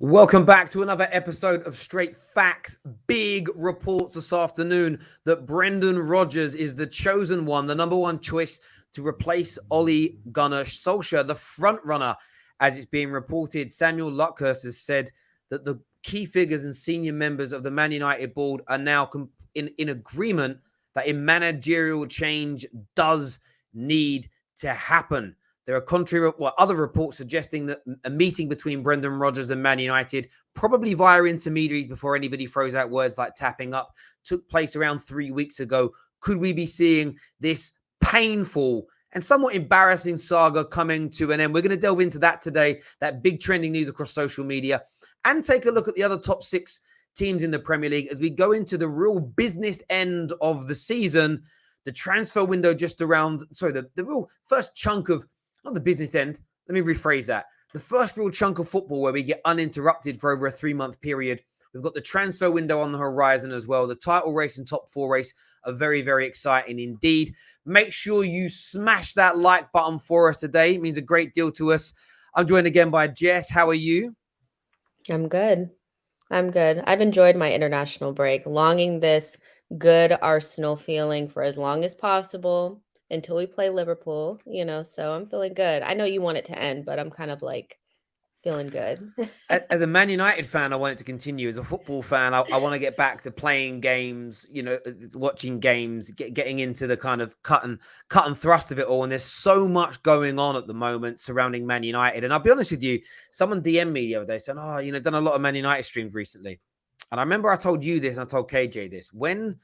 Welcome back to another episode of Straight Facts. Big reports this afternoon that Brendan Rodgers is the chosen one, the number one choice to replace Gunnar Solskjaer, the front runner. As it's being reported, Samuel Luckhurst has said that the key figures and senior members of the Man United board are now in agreement that a managerial change does need to happen. There are other reports suggesting that a meeting between Brendan Rodgers and Man United, probably via intermediaries before anybody throws out words like tapping up, took place around 3 weeks ago. Could we be seeing this painful and somewhat embarrassing saga coming to an end? We're going to delve into that today, that big trending news across social media, and take a look at the other top 6 teams in the Premier League as we go into the real business end of the season. The transfer window just around, the real first chunk of, not the business end, let me rephrase that. The first real chunk of football where we get uninterrupted for over a 3-month period. We've got the transfer window on the horizon as well. The title race and top 4 race are very, very exciting indeed. Make sure you smash that like button for us today. It means a great deal to us. I'm joined again by Jess. How are you? I'm good. I've enjoyed my international break, longing this good Arsenal feeling for as long as possible until we play Liverpool, so I'm feeling good. I know you want it to end, but I'm kind of like feeling good. As a Man United fan, I want it to continue. As a football fan, I want to get back to playing games, watching games, getting into the kind of cut and thrust of it all. And there's so much going on at the moment surrounding Man United. And I'll be honest with you, someone DM'd me the other day saying, done a lot of Man United streams recently. And I remember I told you this and I told KJ this. When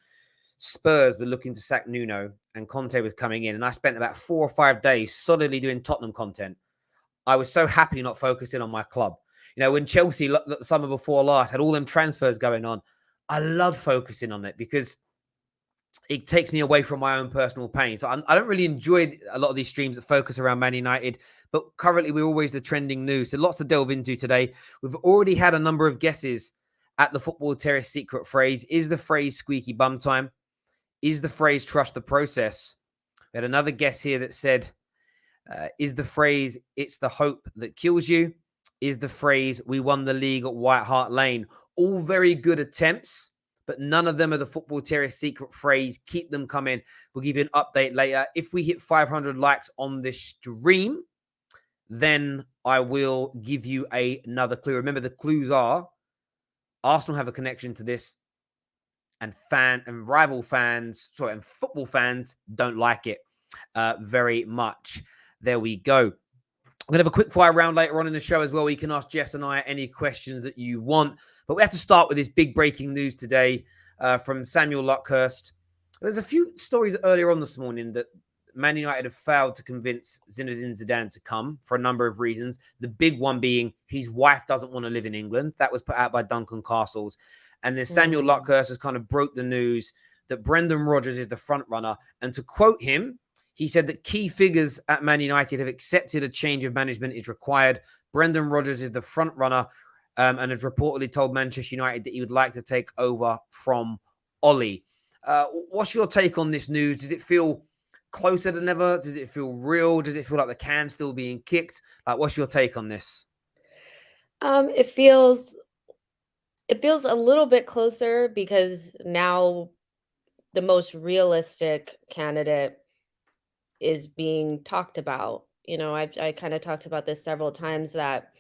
Spurs were looking to sack Nuno and Conte was coming in, and I spent about 4 or 5 days solidly doing Tottenham content, I was so happy not focusing on my club. When Chelsea, the summer before last, had all them transfers going on, I love focusing on it because it takes me away from my own personal pain. So I don't really enjoy a lot of these streams that focus around Man United, but currently we're always the trending news. So lots to delve into today. We've already had a number of guesses at the Football Terrace secret phrase. Is the phrase squeaky bum time? Is the phrase trust the process? We had another guess here that said, is the phrase it's the hope that kills you? Is the phrase we won the league at White Hart Lane? All very good attempts, but none of them are the Football Terrace secret phrase. Keep them coming. We'll give you an update later. If we hit 500 likes on this stream, then I will give you another clue. Remember, the clues are Arsenal have a connection to this, and rival fans, and football fans don't like it very much. There we go. I'm going to have a quick fire round later on in the show as well. You can ask Jess and I any questions that you want. But we have to start with this big breaking news today from Samuel Luckhurst. There's a few stories earlier on this morning that Man United have failed to convince Zinedine Zidane to come for a number of reasons. The big one being his wife doesn't want to live in England. That was put out by Duncan Castles. And then Samuel Luckhurst has kind of broke the news that Brendan Rodgers is the front runner. And to quote him, he said that key figures at Man United have accepted a change of management is required. Brendan Rodgers is the front runner and has reportedly told Manchester United that he would like to take over from Ollie. What's your take on this news? Does it feel closer than ever? Does it feel real? Does it feel like the can's still being kicked? What's your take on this? It feels a little bit closer because now the most realistic candidate is being talked about. I kind of talked about this several times that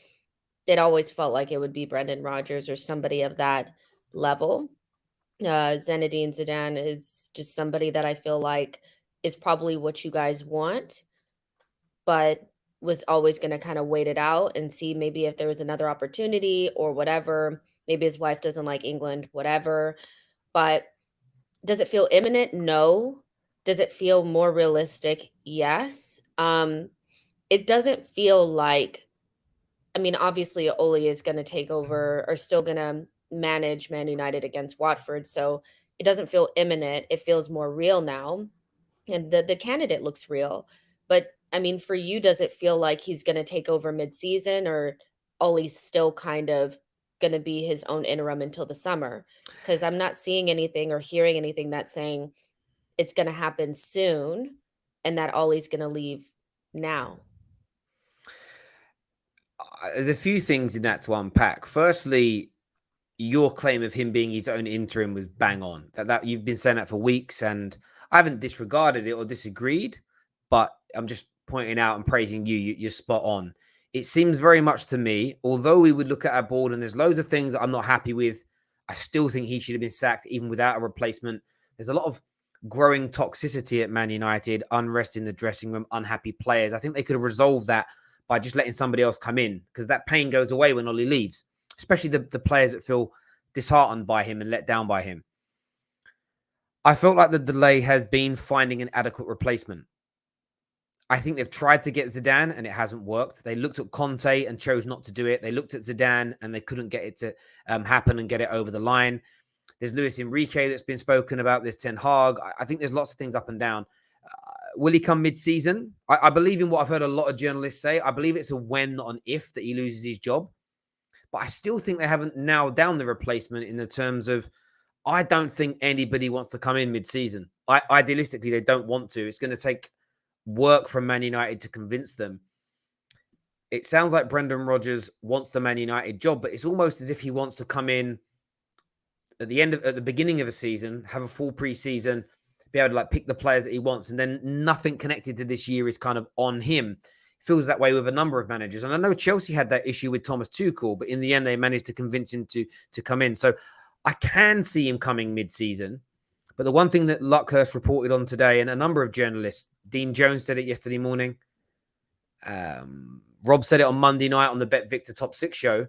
it always felt like it would be Brendan Rodgers or somebody of that level. Zinedine Zidane is just somebody that I feel like is probably what you guys want, but was always going to kind of wait it out and see maybe if there was another opportunity or whatever. Maybe his wife doesn't like England, whatever. But does it feel imminent? No. Does it feel more realistic? Yes. It doesn't feel like, obviously Ole is going to take over or still going to manage Man United against Watford. So it doesn't feel imminent. It feels more real now. And the candidate looks real. But for you, does it feel like he's going to take over mid-season, or Ole's still kind of going to be his own interim until the summer? Because I'm not seeing anything or hearing anything that's saying it's going to happen soon and that Ole's going to leave now. There's a few things in that to unpack. Firstly, your claim of him being his own interim was bang on. That you've been saying that for weeks, and I haven't disregarded it or disagreed, but I'm just pointing out and praising you. You're spot on. It seems very much to me, although we would look at our board and there's loads of things that I'm not happy with, I still think he should have been sacked even without a replacement. There's a lot of growing toxicity at Man United, unrest in the dressing room, unhappy players. I think they could have resolved that by just letting somebody else come in, because that pain goes away when Ollie leaves, especially the players that feel disheartened by him and let down by him. I felt like the delay has been finding an adequate replacement. I think they've tried to get Zidane and it hasn't worked. They looked at Conte and chose not to do it. They looked at Zidane and they couldn't get it to happen and get it over the line. There's Luis Enrique that's been spoken about. There's Ten Hag. I think there's lots of things up and down. Will he come mid-season? I believe in what I've heard a lot of journalists say. I believe it's a when, not an if, that he loses his job. But I still think they haven't nailed down the replacement in the terms of, I don't think anybody wants to come in mid-season. Idealistically, they don't want to. It's going to take work from Man United to convince them. It sounds like Brendan Rodgers wants the Man United job, but it's almost as if he wants to come in at the beginning of a season, have a full pre-season, be able to like pick the players that he wants, and then nothing connected to this year is kind of on him. It feels that way with a number of managers. And I know Chelsea had that issue with Thomas Tuchel, but in the end, they managed to convince him to come in. So I can see him coming mid-season. But the one thing that Luckhurst reported on today, and a number of journalists, Dean Jones said it yesterday morning, Rob said it on Monday night on the Bet Victor Top 6 show,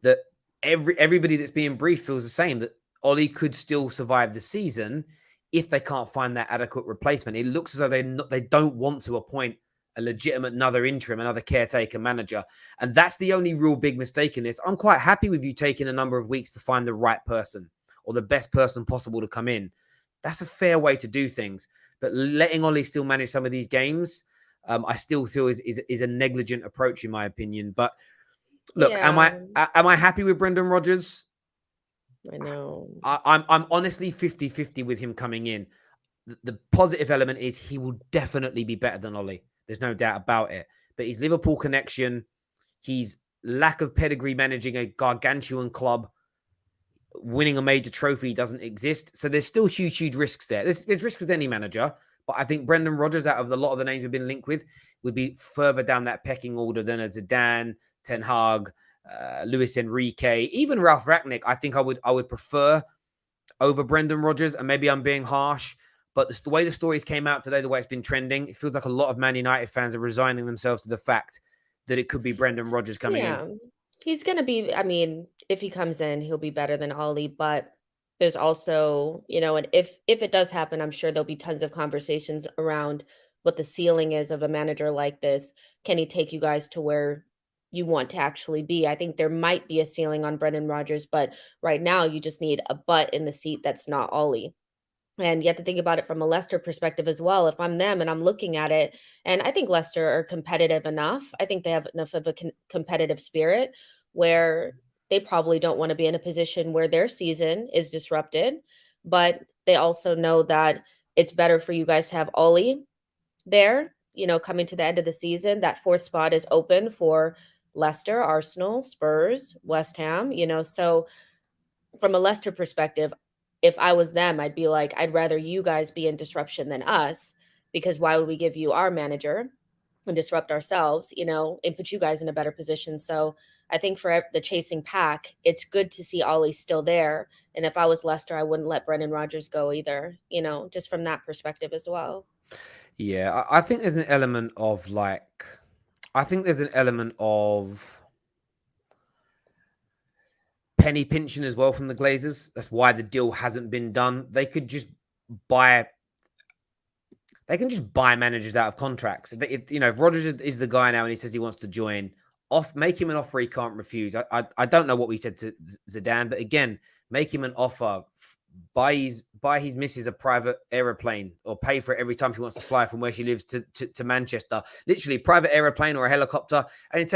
that everybody that's being briefed feels the same, that Ollie could still survive the season if they can't find that adequate replacement. It looks as though they don't want to appoint a legitimate another interim, another caretaker manager. And that's the only real big mistake in this. I'm quite happy with you taking a number of weeks to find the right person or the best person possible to come in. That's a fair way to do things. But letting Ollie still manage some of these games, I still feel is a negligent approach, in my opinion. But look, am I happy with Brendan Rodgers? I know. I'm honestly 50-50 with him coming in. The positive element is he will definitely be better than Ollie. There's no doubt about it. But his Liverpool connection, his lack of pedigree managing a gargantuan club, winning a major trophy doesn't exist. So there's still huge risks there. There's risk with any manager. But I think Brendan Rodgers, out of a lot of the names we've been linked with, would be further down that pecking order than a Zidane, Ten Hag, Luis Enrique, even Ralph Rangnick. I think I would prefer over Brendan Rodgers. And maybe I'm being harsh, but the way the stories came out today, the way it's been trending, it feels like a lot of Man United fans are resigning themselves to the fact that it could be Brendan Rodgers coming in. He's going to be, I mean, if he comes in, he'll be better than Ollie, but there's also, and if it does happen, I'm sure there'll be tons of conversations around what the ceiling is of a manager like this. Can he take you guys to where you want to actually be? I think there might be a ceiling on Brendan Rodgers, but right now you just need a butt in the seat that's not Ollie. And you have to think about it from a Leicester perspective as well. If I'm them and I'm looking at it, and I think Leicester are competitive enough. I think they have enough of a competitive spirit where they probably don't want to be in a position where their season is disrupted. But they also know that it's better for you guys to have Ollie there, coming to the end of the season. That fourth spot is open for Leicester, Arsenal, Spurs, West Ham, So from a Leicester perspective, if I was them, I'd be like, I'd rather you guys be in disruption than us, because why would we give you our manager and disrupt ourselves, and put you guys in a better position? So I think for the chasing pack, it's good to see Ollie still there. And if I was Leicester, I wouldn't let Brendan Rodgers go either, just from that perspective as well. Yeah, I think there's an element of penny pinching as well from the Glazers. That's why the deal hasn't been done. They can just buy managers out of contracts. If Rodgers is the guy now and he says he wants to join, make him an offer he can't refuse. I don't know what we said to Zidane, but again, make him an offer. Buy his missus a private aeroplane, or pay for it every time she wants to fly from where she lives to Manchester. Literally, private aeroplane or a helicopter, and it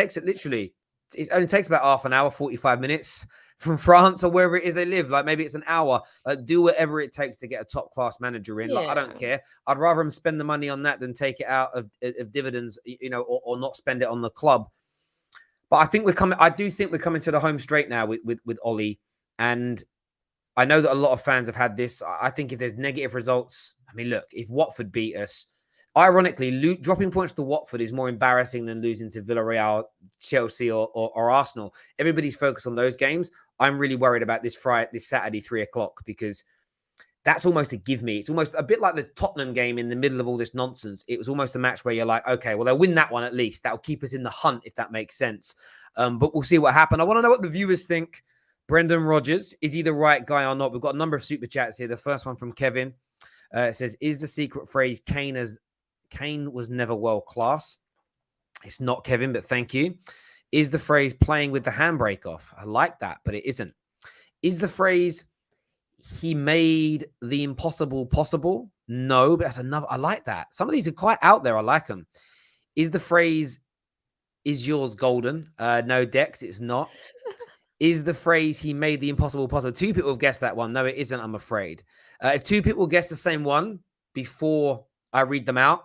only takes about half an hour, 45 minutes from France or wherever it is they live. Like maybe it's an hour. Do whatever it takes to get a top-class manager in. Like, I don't care. I'd rather him spend the money on that than take it out of dividends, or not spend it on the club. But I think we're coming. I do think we're coming to the home straight now with Ollie, and I know that a lot of fans have had this. I think if there's negative results, I mean, look, if Watford beat us, ironically, dropping points to Watford is more embarrassing than losing to Villarreal, Chelsea, or Arsenal. Everybody's focused on those games. I'm really worried about this Saturday, 3:00, because that's almost a give me. It's almost a bit like the Tottenham game in the middle of all this nonsense. It was almost a match where you're like, okay, well, they'll win that one at least. That'll keep us in the hunt, if that makes sense. But we'll see what happens. I want to know what the viewers think. Brendan Rodgers, is he the right guy or not? We've got a number of super chats here. The first one from Kevin. It says, is the secret phrase Kane was never world class? It's not, Kevin, but thank you. Is the phrase playing with the handbrake off? I like that, but it isn't. Is the phrase he made the impossible possible? No, but that's another. I like that. Some of these are quite out there. I like them. Is the phrase, is yours golden? No, Dex, it's not. Is the phrase he made the impossible possible? 2 people have guessed that one. No, it isn't, I'm afraid. If 2 people guess the same one before I read them out,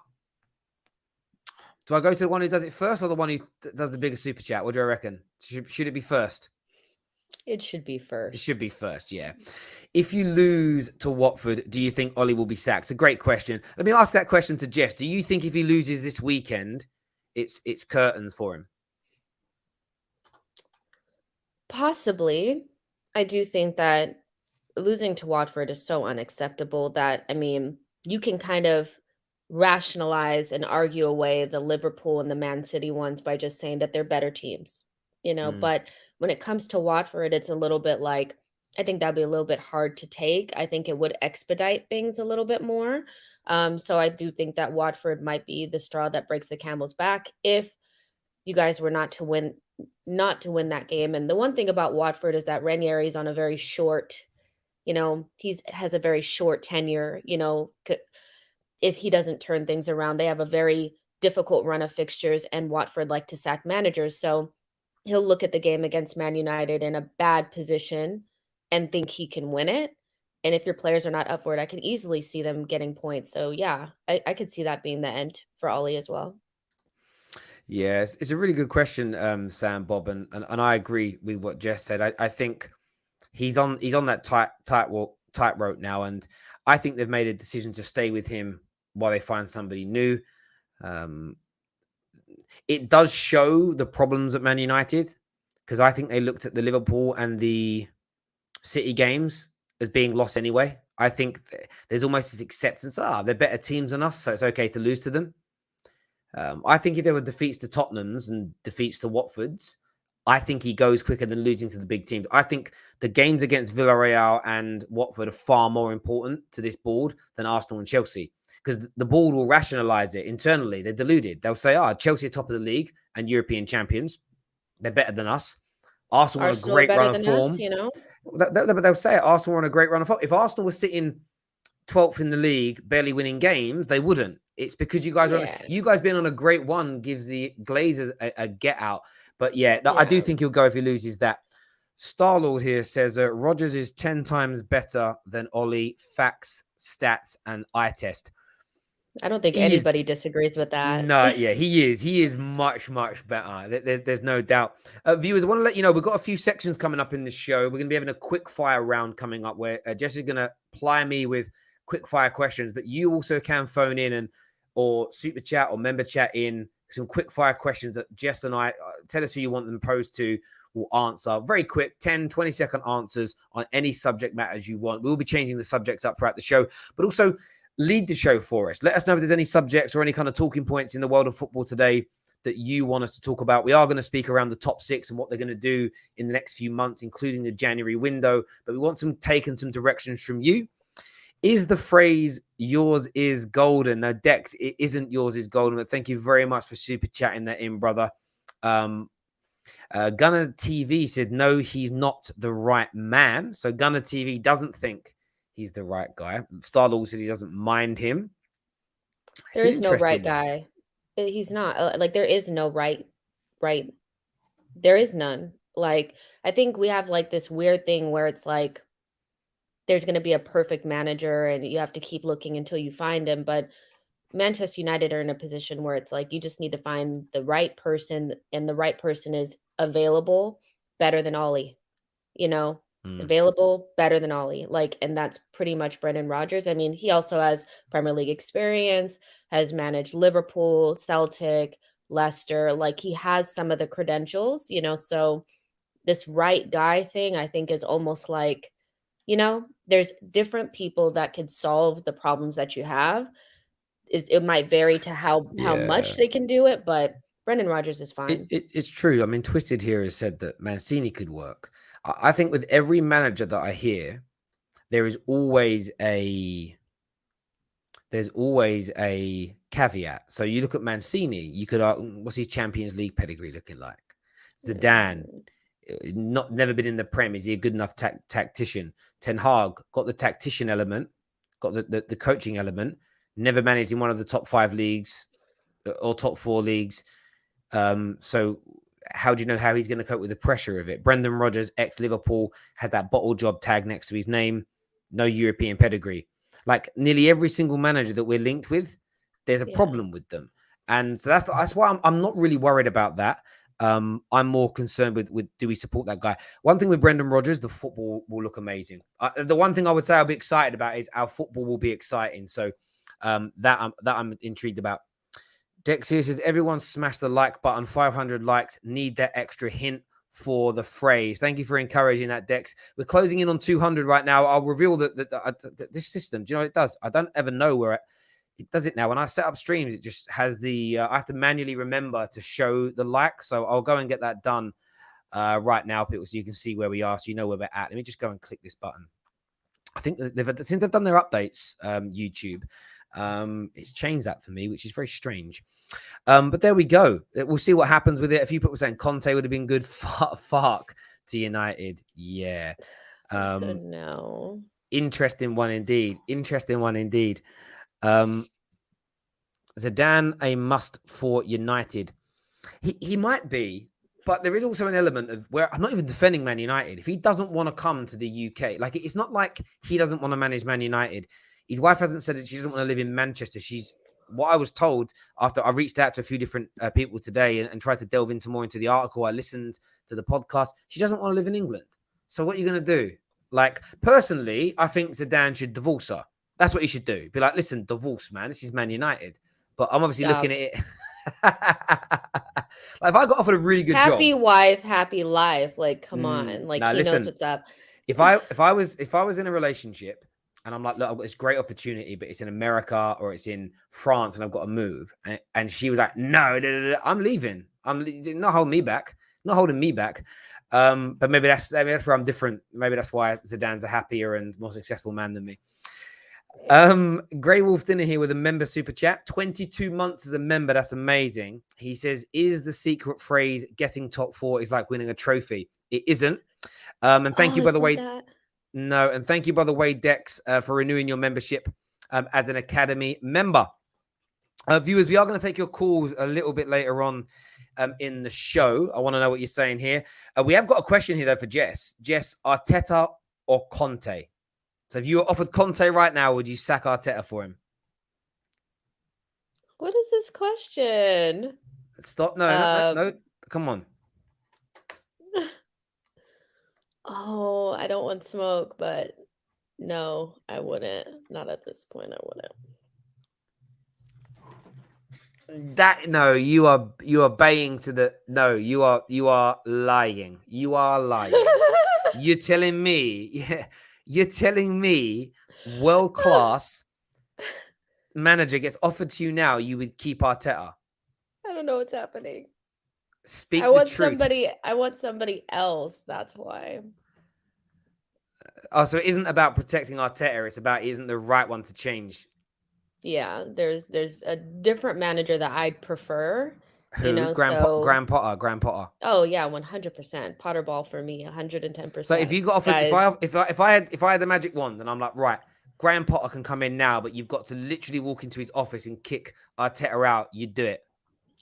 do I go to the one who does it first or the one who does the bigger super chat? What do I reckon? Should it be first? It should be first. It should be first, yeah. If you lose to Watford, do you think Ollie will be sacked? It's a great question. Let me ask that question to Jess. Do you think if he loses this weekend, it's curtains for him? Possibly. I do think that losing to Watford is so unacceptable that, I mean, you can kind of rationalize and argue away the Liverpool and the Man City ones by just saying that they're better teams, but when it comes to Watford, it's a little bit like, I think that'd be a little bit hard to take. I think it would expedite things a little bit more. So I do think that Watford might be the straw that breaks the camel's back if you guys were not to win that game. And the one thing about Watford is that Ranieri's on a very short, has a very short tenure, if he doesn't turn things around. They have a very difficult run of fixtures, and Watford like to sack managers. So he'll look at the game against Man United in a bad position and think he can win it. And if your players are not up for it, I can easily see them getting points. So yeah, I could see that being the end for Ollie as well. Yes, it's a really good question, Sam, Bob, and I agree with what Jess said. I think he's on that tightrope now, and I think they've made a decision to stay with him while they find somebody new. It does show the problems at Man United, because I think they looked at the Liverpool and the City games as being lost anyway. I think there's almost this acceptance, they're better teams than us, so it's okay to lose to them. I think if there were defeats to Tottenham's and defeats to Watford's, I think he goes quicker than losing to the big teams. I think the games against Villarreal and Watford are far more important to this board than Arsenal and Chelsea, because the board will rationalize it internally. They're deluded. They'll say, Chelsea are top of the league and European champions. They're better than us. Arsenal on a great run of form. They'll say it. Arsenal on a great run of form. If Arsenal was sitting 12th in the league, barely winning games, they wouldn't. It's because you guys being on a great one gives the Glazers a get out. But I do think he'll go if he loses that. Starlord here says Rodgers is 10 times better than Ollie. Facts, stats, and eye test. I don't think anybody disagrees with that. No, yeah, he is. He is much, much better. There's no doubt. Viewers, I want to let you know, we've got a few sections coming up in this show. We're going to be having a quick fire round coming up where Jess is going to ply me with quick fire questions, but you also can phone in or super chat or member chat in some quick fire questions that Jess and I tell us who you want them posed to. We'll answer very quick 10, 20-second answers on any subject matters you want. We'll be changing the subjects up throughout the show, but also lead the show for us. Let us know if there's any subjects or any kind of talking points in the world of football today that you want us to talk about. We are going to speak around the top 6 and what they're going to do in the next few months, including the January window, but we want some take and some directions from you. Is the phrase yours is golden? Now, Dex, it isn't yours is golden, but thank you very much for super chatting that in, brother. Gunnar TV said, no, he's not the right man. So Gunnar TV doesn't think he's the right guy. Starlord says he doesn't mind him. There is no right guy. He's not. Like, there is no right. There is none. Like, I think we have like this weird thing where it's like, there's going to be a perfect manager and you have to keep looking until you find him. But Manchester United are in a position where it's like, you just need to find the right person, and the right person is available, better than Ollie, you know, available, better than Ollie. Like, and that's pretty much Brendan Rodgers. I mean, he also has Premier League experience, has managed Liverpool, Celtic, Leicester. Like, he has some of the credentials, you know, so this right guy thing, I think, is almost like, you know, there's different people that could solve the problems that you have. It might vary to how much they can do it, but Brendan Rodgers is fine. It's true. I mean, Twisted here has said that Mancini could work. I think with every manager that I hear, there's always a caveat. So you look at Mancini, you could what's his Champions League pedigree looking like? Zidane, never been in the Prem. Is he a good enough tactician? Ten Hag got the tactician element, got the coaching element. Never managed in one of the top 5 leagues or top 4 leagues. So how do you know how he's going to cope with the pressure of it? Brendan Rodgers, ex-Liverpool, has that bottle job tag next to his name. No European pedigree. Like nearly every single manager that we're linked with, there's a problem with them. And so that's why I'm not really worried about that. I'm more concerned with do we support that guy? One thing with Brendan Rodgers, the football will look amazing. The one thing I would say I'll be excited about is our football will be exciting. So that I'm intrigued about. Dex here says, everyone smash the like button. 500 likes. Need that extra hint for the phrase. Thank you for encouraging that, Dex. We're closing in on 200 right now. I'll reveal that this system, do you know what it does? I don't ever know where it does it now. When I set up streams, it just has the, I have to manually remember to show the like. So I'll go and get that done right now, people, so you can see where we are, so you know where we're at. Let me just go and click this button. I think since they've done their updates, YouTube, it's changed that for me, which is very strange. But there we go. We'll see what happens with it. A few people saying Conte would have been good. Fuck to United. Yeah. No. Interesting one indeed. Zidane, a must for United. He might be, but there is also an element of where I'm not even defending Man United. If he doesn't want to come to the UK, like it's not like he doesn't want to manage Man United. His wife hasn't said that she doesn't want to live in Manchester. What I was told after I reached out to a few different people today and tried to delve more into the article. I listened to the podcast. She doesn't want to live in England. So what are you going to do? Like, personally, I think Zidane should divorce her. That's what he should do. Be like, listen, divorce, man. This is Man United. But I'm obviously looking at it. Like, if I got offered a really good job. Happy wife, happy life. Like, come on. Like, he knows what's up. If I was in a relationship and I'm like, look, I've got this great opportunity, but it's in America or it's in France and I've got to move. And she was like, no, I'm leaving. Not holding me back. But maybe that's where I'm different. Maybe that's why Zidane's a happier and more successful man than me. Grey Wolf Dinner here with a member super chat. 22 months as a member. That's amazing. He says, is the secret phrase getting top 4 is like winning a trophy? It isn't. And thank you, by the way. No, and thank you, by the way, Dex, for renewing your membership as an Academy member. Viewers, we are going to take your calls a little bit later on in the show. I want to know what you're saying here. We have got a question here, though, for Jess. Jess, Arteta or Conte? So if you were offered Conte right now, would you sack Arteta for him? What is this question? Stop. No. Come on. Oh, I don't want smoke, but no, I wouldn't. Not at this point, I wouldn't. No, you are baying to the no, you are lying. You are lying. You're telling me world class manager gets offered to you now, you would keep Arteta. I don't know what's happening. Speak the truth. I want somebody else. That's why. Oh, so it isn't about protecting Arteta. It's about he isn't the right one to change. Yeah, there's a different manager that I'd prefer. Who? You know, Graham Potter. Oh yeah, 100%. Potter ball for me, 110%. So if you got offered, if I had the magic wand and I'm like, right, Graham Potter can come in now, but you've got to literally walk into his office and kick Arteta out, you'd do it.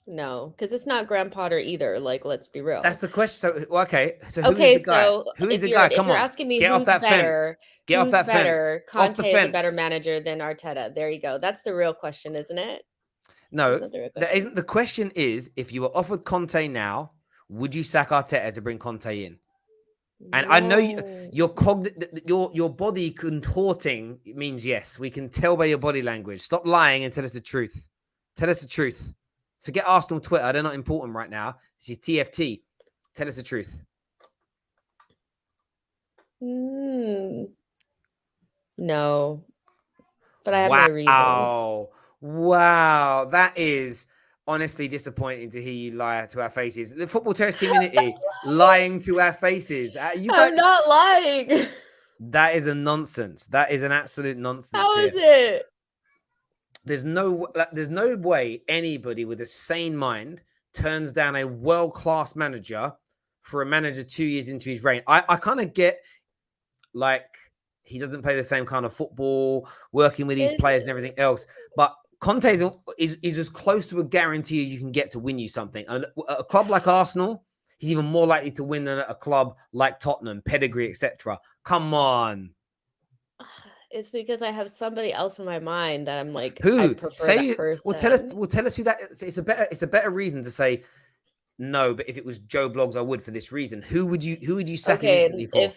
No, because it's not Graham Potter either. Like, let's be real. That's the question. So okay. So who is the guy? Who is the guy? Come on. If you're asking me Get who's off that better, fence. Get off that fence. Conte is a better manager than Arteta. There you go. That's the real question, isn't it? No, that isn't. The question is, if you were offered Conte now, Would you sack Arteta to bring Conte in? And I know your body contorting means yes. We can tell by your body language. Stop lying and tell us the truth. Tell us the truth. Forget Arsenal Twitter. They're not important right now. This is TFT. Tell us the truth. No. But I have my reasons. Wow. That is honestly disappointing to hear you lie to our faces. The football terrace community lying to our faces. I'm not lying. That is a nonsense. That is an absolute nonsense. How is it? There's no way anybody with a sane mind turns down a world-class manager for a manager 2 years into his reign. I kind of get, like, he doesn't play the same kind of football, working with these players and everything else. But Conte is as close to a guarantee as you can get to win you something. And a club like Arsenal, he's even more likely to win than a club like Tottenham, pedigree, etc. Come on. It's because I have somebody else in my mind that I'm like, who? I prefer that person. Well, tell us who that is. It's a better reason to say no. But if it was Joe Bloggs, I would for this reason. Who would you sack him instantly for?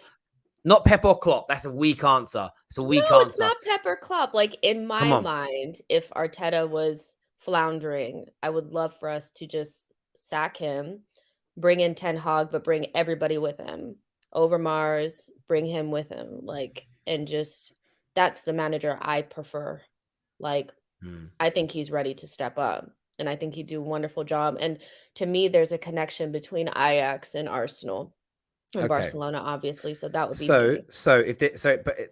Not Pep or Klopp. That's a weak answer. It's a weak answer. No, it's not Pep or Klopp. Like, in my mind, if Arteta was floundering, I would love for us to just sack him, bring in Ten Hag, but bring everybody with him. Overmars, bring him with him. Like, and just, that's the manager I prefer. Like, I think he's ready to step up. And I think he'd do a wonderful job. And to me, there's a connection between Ajax and Arsenal. And Barcelona, obviously, so that would be but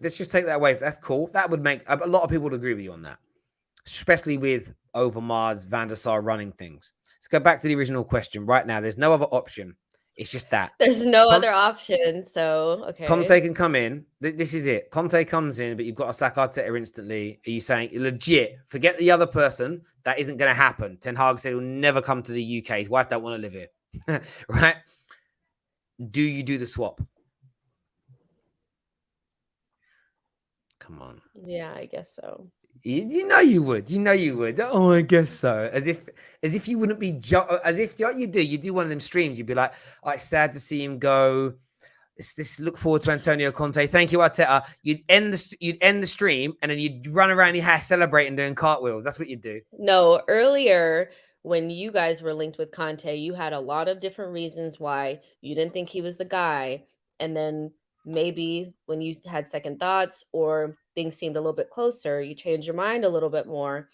let's just take that away. That's cool. That would make a lot of people would agree with you on that, especially with Overmars, Van der Sar running things. Let's go back to the original question. Right now, there's no other option. It's just that there's no other option. So Conte can come in. This is it. Conte comes in, but you've got to sack Arteta instantly. Are you saying legit? Forget the other person. That isn't going to happen. Ten Hag said he'll never come to the UK. His wife don't want to live here, right? Do you do the swap? Come on. Yeah, I guess so. You know you would. You know you would. Oh, I guess so. As if you wouldn't be. As if you do one of them streams. You'd be like, "Oh, it's sad to see him go. This look forward to Antonio Conte. Thank you, Arteta." You'd end the stream, and then you'd run around your house celebrating, doing cartwheels. That's what you'd do. No, earlier, when you guys were linked with Conte, you had a lot of different reasons why you didn't think he was the guy. And then maybe when you had second thoughts or things seemed a little bit closer, you changed your mind a little bit more.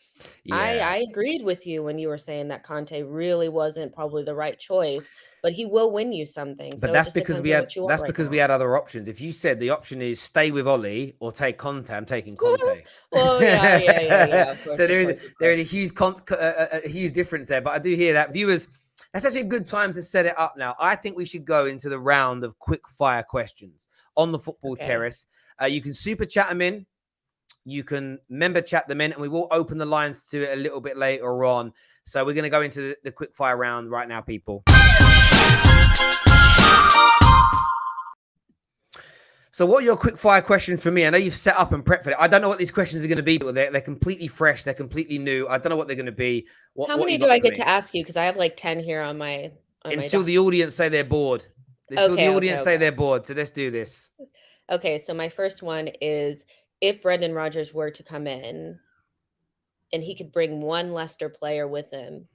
Yeah. I agreed with you when you were saying that Conte really wasn't probably the right choice, but he will win you something. But that's because we had other options. If you said the option is stay with Ollie or take Conte, I'm taking Conte. Well, yeah. So there is a huge difference there. But I do hear that. Viewers, that's actually a good time to set it up now. I think we should go into the round of quick fire questions on the football terrace. You can super chat them in. You can member chat them in, and we will open the lines to it a little bit later on. So we're going to go into the quick fire round right now, people. So what are your quick fire questions for me? I know you've set up and prepped for it. I don't know what these questions are going to be, but they're completely fresh. They're completely new. I don't know what they're going to be. How many do I get to ask you? Because I have like 10 here on my until the audience say they're bored. Until the audience say they're bored. So let's do this. Okay, so my first one is, if Brendan Rodgers were to come in and he could bring one Leicester player with him,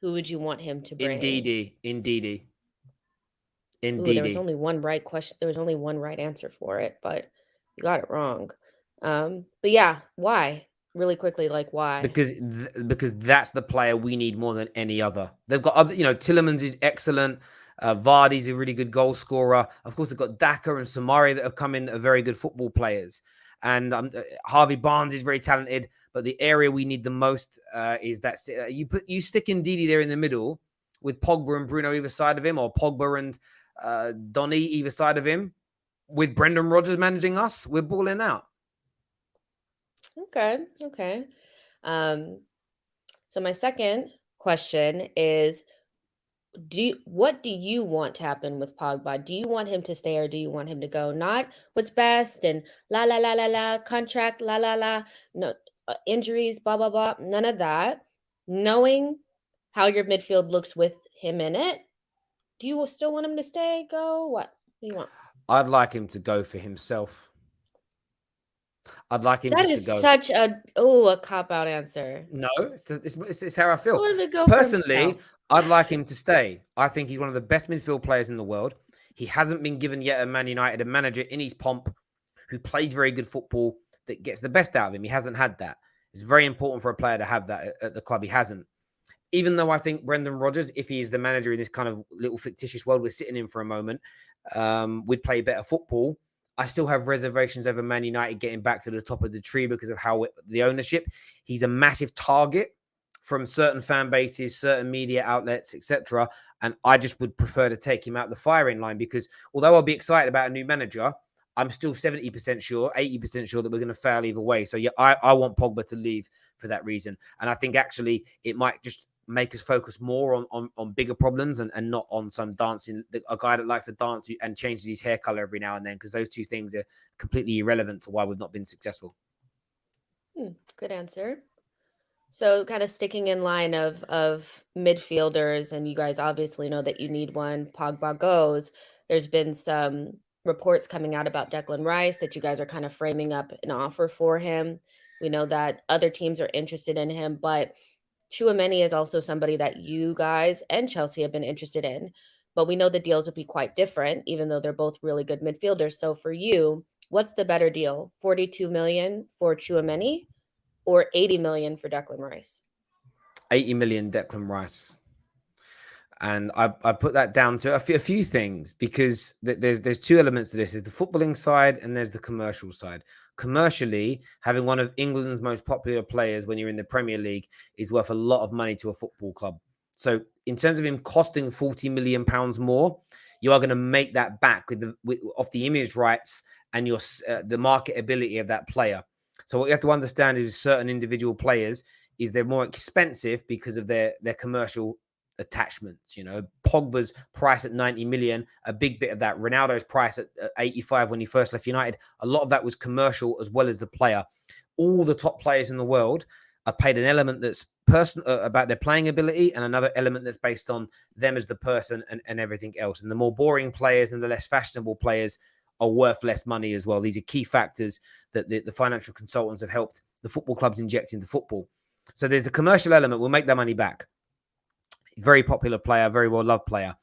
who would you want him to bring? Indeedy. There was only one right question. There was only one right answer for it, but you got it wrong. But yeah, why? Really quickly, like why? Because that's the player we need more than any other. They've got other, Tillemans is excellent. Vardy's a really good goal scorer. Of course, they've got Daka and Samari that have come in that are very good football players. And Harvey Barnes is very talented. But the area we need the most is that you stick Ndidi there in the middle with Pogba and Bruno either side of him, or Pogba and Donny either side of him. With Brendan Rodgers managing us, we're balling out. Okay. So my second question is, what do you want to happen with Pogba? Do you want him to stay or do you want him to go? Not what's best and la contract, la. No, injuries, blah, blah, blah. None of that. Knowing how your midfield looks with him in it, Do you still want him to stay, go? What do you want? I'd like him to go for himself. I'd like him That just to is go. such a cop-out answer. No, it's how I I feel. want him to go for Personally, himself. I'd like him to stay. I think he's one of the best midfield players in the world. He hasn't been given yet a Man United, a manager in his pomp who plays very good football that gets the best out of him. He hasn't had that. It's very important for a player to have that at the club. He hasn't. Even though I think Brendan Rodgers, if he is the manager in this kind of little fictitious world we're sitting in for a moment, would play better football. I still have reservations over Man United getting back to the top of the tree because of how the ownership. He's a massive target from certain fan bases, certain media outlets, etc. And I just would prefer to take him out the firing line because although I'll be excited about a new manager, I'm still 70% sure, 80% sure that we're going to fail either way. So yeah, I want Pogba to leave for that reason. And I think actually it might just make us focus more on bigger problems and not on some dancing, a guy that likes to dance and changes his hair color every now and then, because those two things are completely irrelevant to why we've not been successful. Good answer. So kind of sticking in line of midfielders, and you guys obviously know that you need one. Pogba goes. There's been some reports coming out about Declan Rice that you guys are kind of framing up an offer for him. We know that other teams are interested in him, but Chouameni is also somebody that you guys and Chelsea have been interested in. But we know the deals would be quite different, even though they're both really good midfielders. So for you, what's the better deal? 42 million for Chouameni or 80 million for Declan Rice? 80 million Declan Rice. And I put that down to a few things, because there's two elements to this. There's the footballing side and there's the commercial side. Commercially, having one of England's most popular players when you're in the Premier League is worth a lot of money to a football club. So in terms of him costing £40 million more, you are going to make that back off the image rights and the marketability of that player. So what you have to understand is certain individual players is they're more expensive because of their commercial attachments. You know, Pogba's price at 90 million, a big bit of that. Ronaldo's price at 85 when he first left United, a lot of that was commercial as well as the player. All the top players in the world are paid an element that's about their playing ability, and another element that's based on them as the person and everything else. And the more boring players and the less fashionable players are worth less money as well. These are key factors that the financial consultants have helped the football clubs inject into football. So there's the commercial element. We'll make that money back. Very popular player, very well-loved player.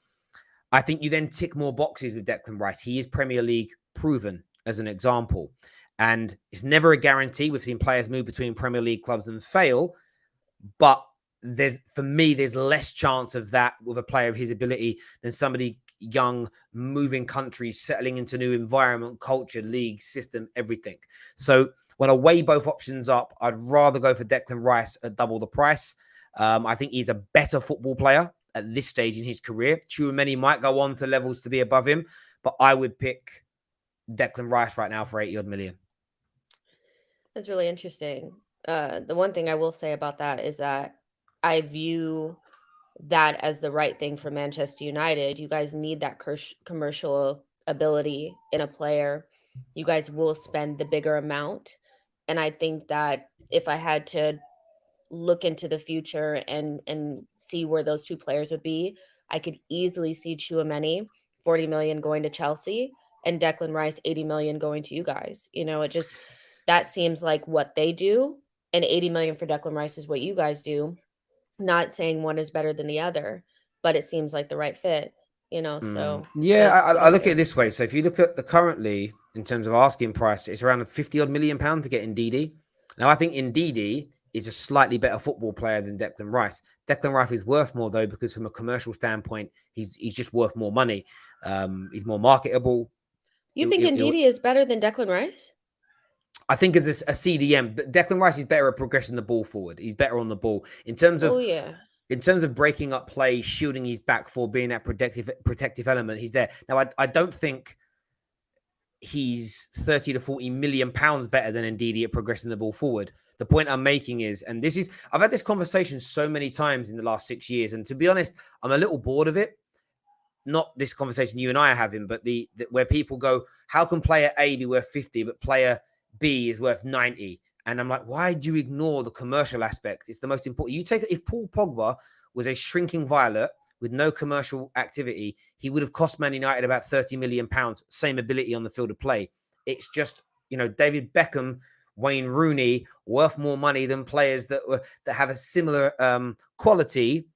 I think you then tick more boxes with Declan Rice. He is Premier League proven as an example. And it's never a guarantee. We've seen players move between Premier League clubs and fail. But for me, there's less chance of that with a player of his ability than somebody young, moving countries, settling into new environment, culture, league, system, everything. So when I weigh both options up, I'd rather go for Declan Rice at double the price. I think he's a better football player at this stage in his career. Chouameni might go on to levels to be above him, but I would pick Declan Rice right now for 80 odd million. That's really interesting. The one thing I will say about that is that I view that as the right thing for Manchester United. You guys need that commercial ability in a player. You guys will spend the bigger amount. And I think that if I had to look into the future and see where those two players would be, I could easily see Chouameni 40 million going to Chelsea and Declan Rice 80 million going to you guys. You know, that seems like what they do, and 80 million for Declan Rice is what you guys do. Not saying one is better than the other, but it seems like the right fit, you know. So yeah, I look at it this way. So if you look at the currently in terms of asking price, it's around £50 odd million to get Ndidi. Now I think Ndidi is a slightly better football player than Declan Rice. Declan Rice is worth more though, because from a commercial standpoint, he's just worth more money. He's more marketable. You think Ndidi is better than Declan Rice? I think as a CDM, but Declan Rice is better at progressing the ball forward. He's better on the ball in terms of in terms of breaking up play, shielding his back for being that protective element. He's there. Now, I don't think he's 30 to 40 million pounds better than Ndidi at progressing the ball forward. The point I'm making is, and this is, I've had this conversation so many times in the last 6 years, and to be honest, I'm a little bored of it. Not this conversation you and I are having, but the where people go, how can player A be worth 50, but player B is worth 90? And I'm like, why do you ignore the commercial aspect? It's the most important. If Paul Pogba was a shrinking violet with no commercial activity, he would have cost Man United about £30 million, same ability on the field of play. It's just, David Beckham, Wayne Rooney, worth more money than players that have a similar quality,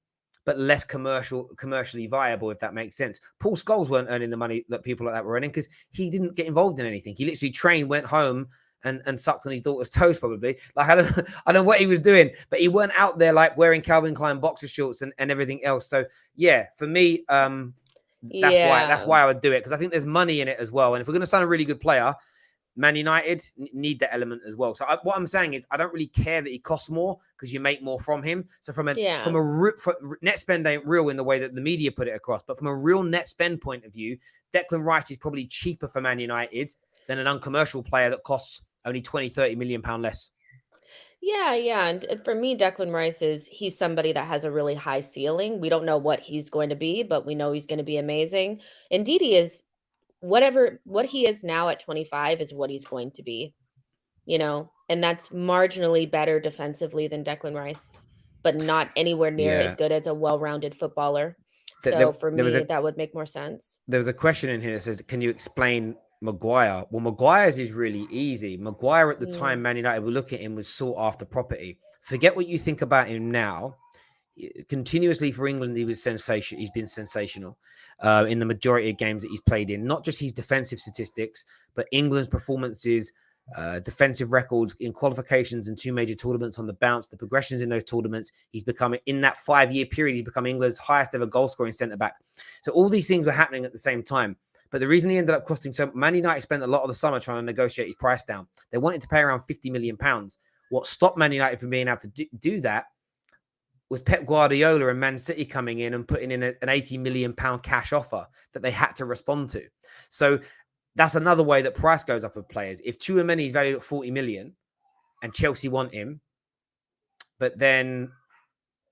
but less commercially viable, if that makes sense. Paul Scholes weren't earning the money that people like that were earning because he didn't get involved in anything. He literally trained, went home, and sucked on his daughter's toes, probably. Like, I don't know what he was doing, but he weren't out there like wearing Calvin Klein boxer shorts and everything else. So yeah, for me, that's why I would do it, because I think there's money in it as well. And if we're going to sign a really good player, Man United need that element as well. So what I'm saying is, I don't really care that he costs more because you make more from him. So from a net spend ain't real in the way that the media put it across, but from a real net spend point of view, Declan Rice is probably cheaper for Man United than an uncommercial player that costs only 20-30 million pound less. Yeah. And for me, Declan Rice he's somebody that has a really high ceiling. We don't know what he's going to be, but we know he's going to be amazing. And Didi is what he is now at 25 is what he's going to be, and that's marginally better defensively than Declan Rice, but not anywhere near as good as a well-rounded footballer. So for me, that would make more sense. There was a question in here that says, can you explain Maguire? Well, Maguire's is really easy. Maguire at the time Man United were looking at him was sought after property. Forget what you think about him now. Continuously for England, he was sensational. He's been sensational in the majority of games that he's played in. Not just his defensive statistics, but England's performances, defensive records in qualifications and 2 major tournaments on the bounce, the progressions in those tournaments. He's become, in that 5-year period, he's become England's highest ever goal scoring centre back. So all these things were happening at the same time. But the reason he ended up costing so, Man United spent a lot of the summer trying to negotiate his price down. They wanted to pay around £50 million. What stopped Man United from being able to do that was Pep Guardiola and Man City coming in and putting in an £80 million cash offer that they had to respond to. So that's another way that price goes up of players. If Tchouaméni is valued at 40 million and Chelsea want him, but then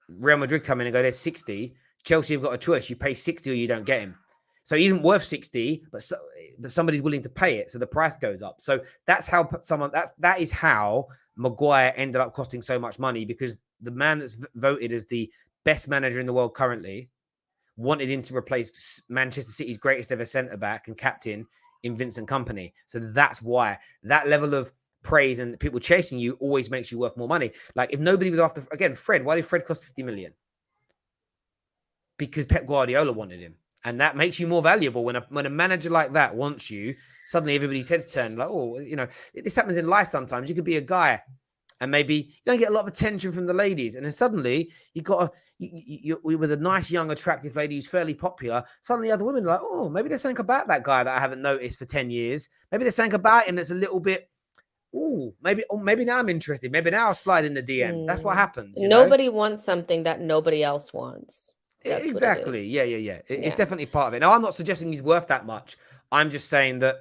Real Madrid come in and go, there's 60, Chelsea have got a choice. You pay 60 or you don't get him. So he isn't worth 60, but somebody's willing to pay it. So the price goes up. So that's how that is how Maguire ended up costing so much money, because the man that's voted as the best manager in the world currently wanted him to replace Manchester City's greatest ever centre-back and captain in Vincent Kompany. So that's why that level of praise and people chasing you always makes you worth more money. Like, if nobody was after, again, Fred, why did Fred cost 50 million? Because Pep Guardiola wanted him. And that makes you more valuable when a manager like that wants you. Suddenly everybody's heads turn, like, oh, this happens in life sometimes. You could be a guy and maybe you don't get a lot of attention from the ladies, and then suddenly you're with a nice, young, attractive lady who's fairly popular. Suddenly other women are like, oh, maybe there's something about that guy that I haven't noticed for 10 years. Maybe there's something about him that's a little bit, maybe now I'm interested. Maybe now I'll slide in the DMs. That's what happens. Nobody wants something that nobody else wants. That's exactly. Yeah. It's definitely part of it. Now, I'm not suggesting he's worth that much. I'm just saying that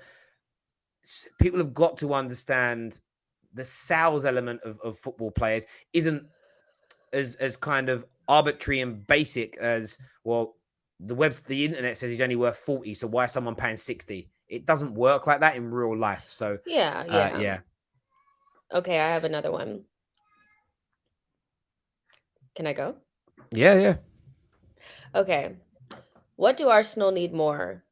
people have got to understand the sales element of football players isn't as kind of arbitrary and basic as, well, the internet says he's only worth 40, so why is someone paying 60? It doesn't work like that in real life. So yeah. Okay, I have another one. Can I go? Yeah. Okay. What do Arsenal need more?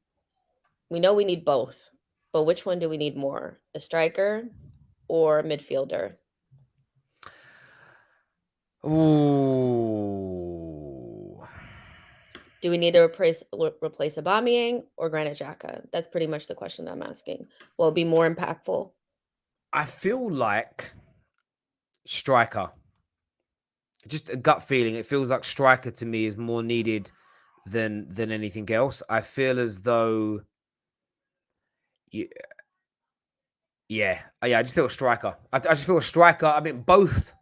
We know we need both, but which one do we need more? A striker or a midfielder? Ooh. Do we need to replace Aubameyang or Granit Xhaka? That's pretty much the question that I'm asking. Will it be more impactful? I feel like striker. Just a gut feeling. It feels like striker to me is more needed than anything else. I feel as though, I just feel a striker. I just feel a striker. I mean, both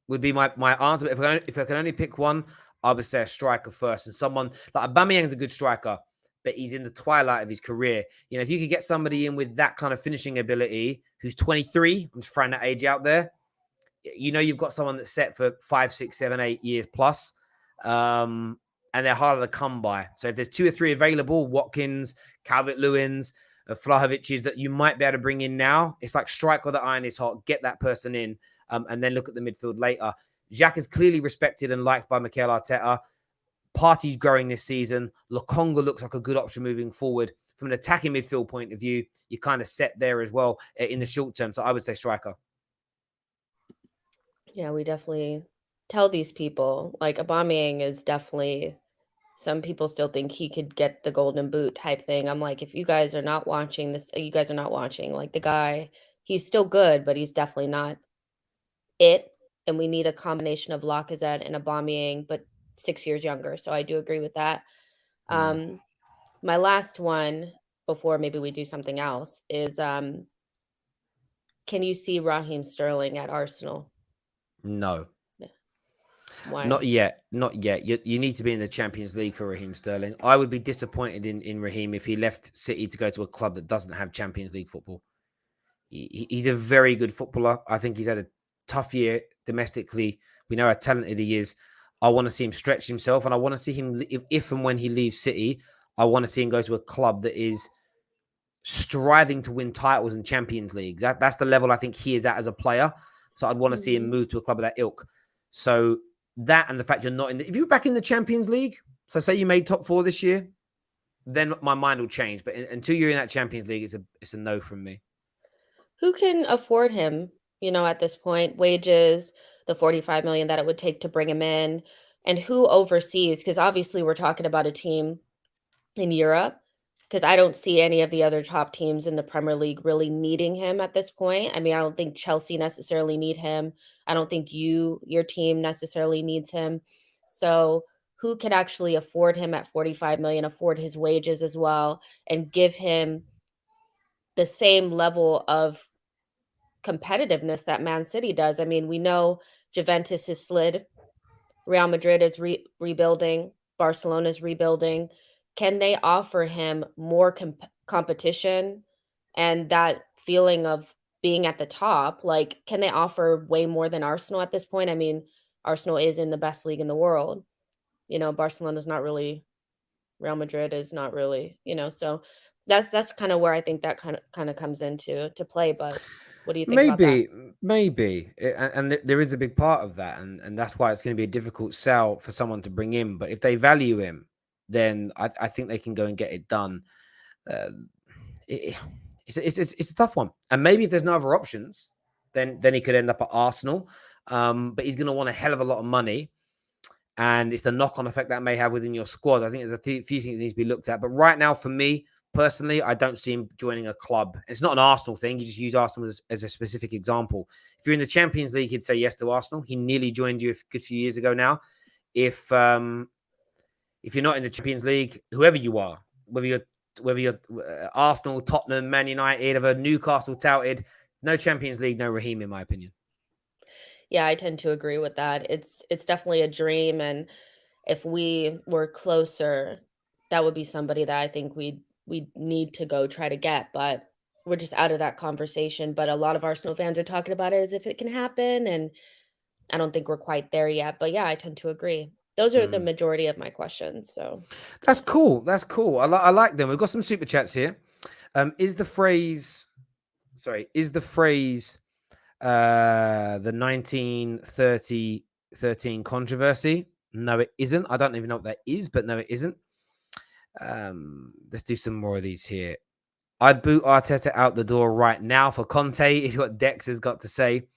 would be my answer. But if I can only pick one, I would say a striker first. And someone like Aubameyang's a good striker, but he's in the twilight of his career. If you could get somebody in with that kind of finishing ability, who's 23, I'm just throwing that age out there. You've got someone that's set for 5, 6, 7, 8 years plus, and they're harder to come by. So if there's 2 or 3 available, Watkins, Calvert-Lewins, Vlahovic's that you might be able to bring in now, it's like strike while the iron is hot, get that person in, and then look at the midfield later. Xhaka is clearly respected and liked by Mikel Arteta. Partey's growing this season. Lokonga looks like a good option moving forward. From an attacking midfield point of view, you're kind of set there as well in the short term. So I would say striker. Yeah, we definitely tell these people, like Aubameyang is definitely, some people still think he could get the golden boot type thing. I'm like, if you guys are not watching this, you guys are not watching. Like the guy, he's still good, but he's definitely not it. And we need a combination of Lacazette and Aubameyang, but 6 years younger. So I do agree with that. My last one before maybe we do something else is can you see Raheem Sterling at Arsenal? No. Why? Not yet. Not yet. You need to be in the Champions League for Raheem Sterling. I would be disappointed in Raheem if he left City to go to a club that doesn't have Champions League football. He's a very good footballer. I think he's had a tough year domestically. We know how talented he is. I want to see him stretch himself, and I want to see him, if and when he leaves City, I want to see him go to a club that is striving to win titles and Champions League. That's the level I think he is at as a player. So I'd want to see him move to a club of that ilk. So that, and the fact you're not if you're back in the Champions League, so say you made top 4 this year, then my mind will change. But until you're in that Champions League, it's a no from me. Who can afford him, at this point? Wages, the 45 million that it would take to bring him in, and who oversees? Because obviously we're talking about a team in Europe, because I don't see any of the other top teams in the Premier League really needing him at this point. I mean, I don't think Chelsea necessarily need him. I don't think your team necessarily needs him. So who could actually afford him at 45 million, afford his wages as well, and give him the same level of competitiveness that Man City does? I mean, we know Juventus has slid. Real Madrid is rebuilding. Barcelona is rebuilding. Can they offer him more competition and that feeling of being at the top? Like, can they offer way more than Arsenal at this point? I mean, Arsenal is in the best league in the world. Barcelona's not really, Real Madrid is not really, so that's kind of where I think that kind of comes into play. But what do you think about that? Maybe, and there is a big part of that, and that's why it's going to be a difficult sell for someone to bring in. But if they value him, then I think they can go and get it done. It's a tough one, and maybe if there's no other options, then he could end up at Arsenal. But he's going to want a hell of a lot of money, and it's the knock-on effect that may have within your squad. I think there's a few things that need to be looked at. But right now, for me personally, I don't see him joining a club. It's not an Arsenal thing. You just use Arsenal as a specific example. If you're in the Champions League, he'd say yes to Arsenal. He nearly joined you a good few years ago now. If you're not in the Champions League, whoever you are, whether you're Arsenal, Tottenham, Man United, or Newcastle touted, no Champions League, no Raheem, in my opinion. Yeah, I tend to agree with that. It's definitely a dream, and if we were closer, that would be somebody that I think we need to go try to get, but we're just out of that conversation. But a lot of Arsenal fans are talking about it as if it can happen, and I don't think we're quite there yet. But yeah, I tend to agree. Those are the majority of my questions. So that's cool. That's cool. I like them. We've got some super chats here. Is the phrase the 1913 controversy? No, it isn't. I don't even know what that is, but no, it isn't. Let's do some more of these here. I'd boot Arteta out the door right now for Conte, is what Dex has got to say.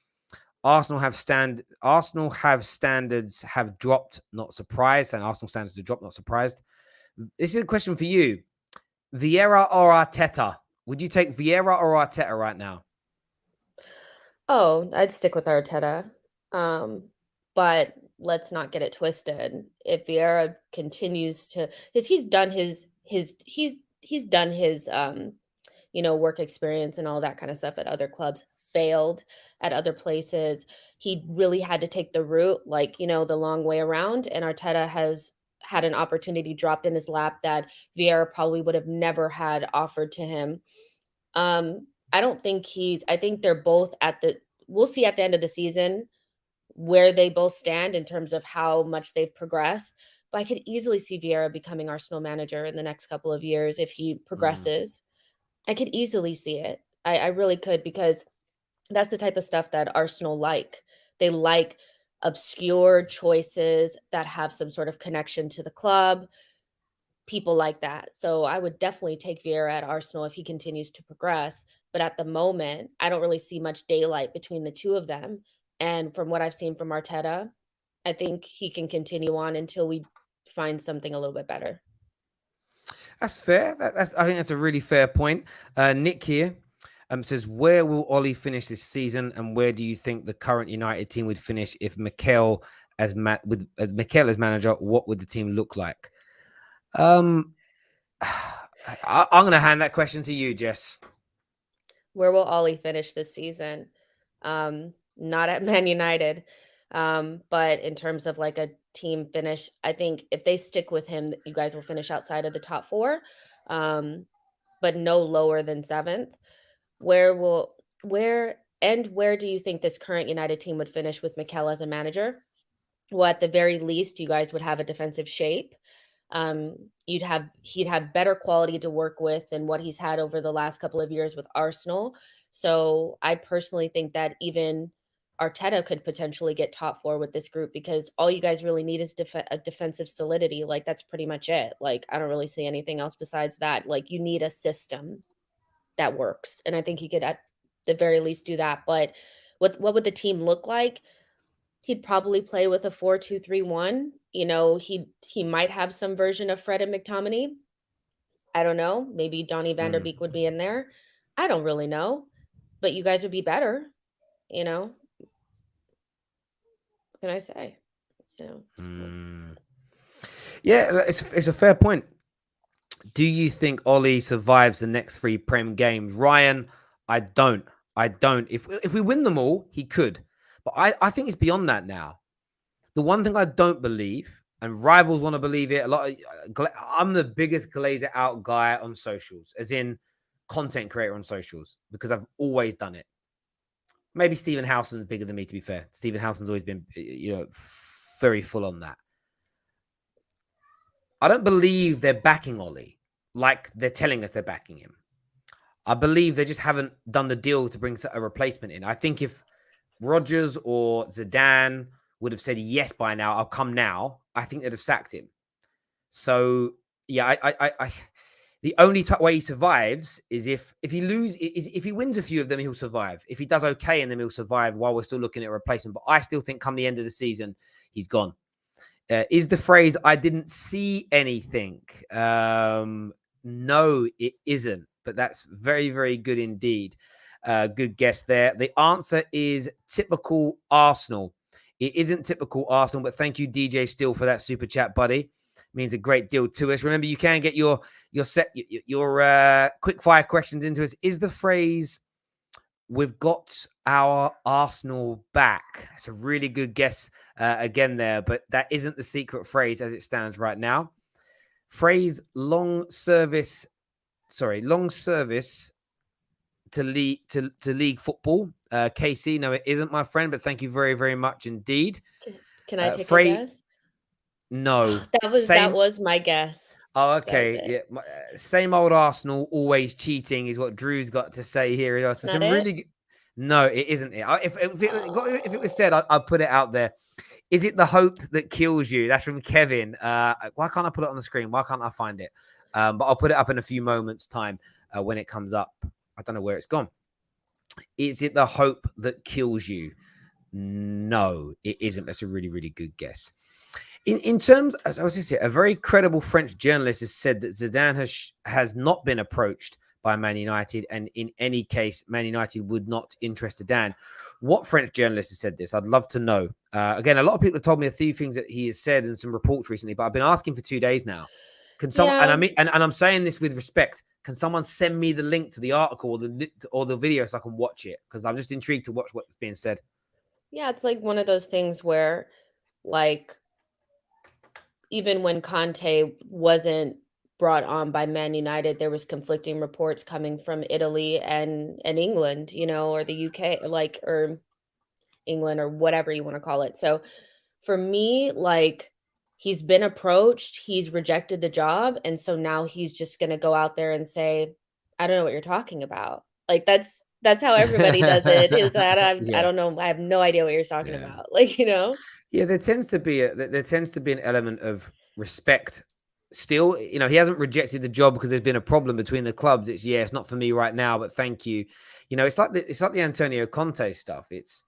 Arsenal have standards have dropped, not surprised. And Arsenal standards have dropped, not surprised. This is a question for you. Vieira or Arteta? Would you take Vieira or Arteta right now? Oh, I'd stick with Arteta. But let's not get it twisted. If Vieira continues to, because he's done his work experience and all that kind of stuff at other clubs, failed at other places. He really had to take the route, the long way around. And Arteta has had an opportunity dropped in his lap that Vieira probably would have never had offered to him. I think they're both we'll see at the end of the season where they both stand in terms of how much they've progressed. But I could easily see Vieira becoming Arsenal manager in the next couple of years if he progresses. I could easily see it. I really could, because that's the type of stuff that Arsenal like. They like obscure choices that have some sort of connection to the club, people like that. So I would definitely take Vieira at Arsenal if he continues to progress. But at the moment, I don't really see much daylight between the two of them. And from what I've seen from Arteta, I think he can continue on until we find something a little bit better. That's fair. I think that's a really fair point. Nick here says, where will Ollie finish this season, and where do you think the current United team would finish if Mikel as Mikel as manager? What would the team look like? I'm going to hand that question to you, Jess. Where will Ollie finish this season? Not at Man United. But in terms of like a team finish, I think if they stick with him, you guys will finish outside of the top 4, but no lower than 7th. Where do you think this current United team would finish with Mikel as a manager? Well, at the very least, you guys would have a defensive shape. He'd have better quality to work with than what he's had over the last couple of years with Arsenal. So I personally think that even Arteta could potentially get top 4 with this group, because all you guys really need is a defensive solidity. Like, that's pretty much it. Like, I don't really see anything else besides that. Like, you need a system that works. And I think he could at the very least do that. But what would the team look like? He'd probably play with a 4-2-3-1. You know, he might have some version of Fred and McTominay. I don't know. Maybe Donny van der Beek would be in there. I don't really know. But you guys would be better, you know. What can I say? You know. Yeah, it's a fair point. Do you think Ollie survives the next 3 Prem games? Ryan, I don't. If we win them all, he could. But I think it's beyond that now. The one thing I don't believe, and rivals want to believe it, I'm the biggest glazer out guy on socials, as in content creator on socials, because I've always done it. Maybe Stephen Howson's bigger than me, to be fair. Stephen Howson's always been, very full on that. I don't believe they're backing Ollie like they're telling us they're backing him. I believe they just haven't done the deal to bring a replacement in. I think if Rodgers or Zidane would have said yes by now, I'll come now, I think they'd have sacked him. So yeah, the only way he survives is if he wins a few of them, he'll survive. If he does okay in them, he'll survive while we're still looking at a replacement. But I still think come the end of the season, he's gone. Is the phrase "I didn't see anything"? No, it isn't. But that's very, very good indeed. Good guess there. The answer is typical Arsenal. It isn't typical Arsenal, but thank you, DJ Steele, for that super chat, buddy. It means a great deal to us. Remember, you can get your quick fire questions into us. Is the phrase "We've got our Arsenal back"? That's a really good guess again there, but that isn't the secret phrase as it stands right now. Phrase long service to league football. KC, no, it isn't, my friend, but thank you very, very much indeed. Can I take a guess? No. That was my guess. Oh, okay. Yeah. Same old Arsenal, always cheating is what Drew's got to say here. So some really... No, it isn't it. If it was said, I'd put it out there. Is it the hope that kills you? That's from Kevin. Why can't I put it on the screen? Why can't I find it? But I'll put it up in a few moments' time when it comes up. I don't know where it's gone. Is it the hope that kills you? No, it isn't. That's a really, really good guess. In terms, as I was just saying, a very credible French journalist has said that Zidane has not been approached by Man United, and in any case, Man United would not interest Zidane. What French journalist has said this? I'd love to know. Again, a lot of people have told me a few things that he has said and some reports recently, but I've been asking for 2 days now. Can someone, and I'm saying this with respect, can someone send me the link to the article or the video so I can watch it? Because I'm just intrigued to watch what's being said. Yeah, it's like one of those things where, like, even when Conte wasn't brought on by Man United, there was conflicting reports coming from Italy and England, or the UK, or England, or whatever you want to call it. So for me, like, he's been approached, he's rejected the job, and so now he's just going to go out there and say, I don't know what you're talking about. Like that's how everybody does it. It's I Yeah, don't know. I have no idea what you're talking yeah, about. Like, you know? yeah. There tends to be an element of respect. Still, you know, he hasn't rejected the job because there's been a problem between the clubs. It's it's not for me right now, but thank you. You know, it's like the Antonio Conte stuff. It's,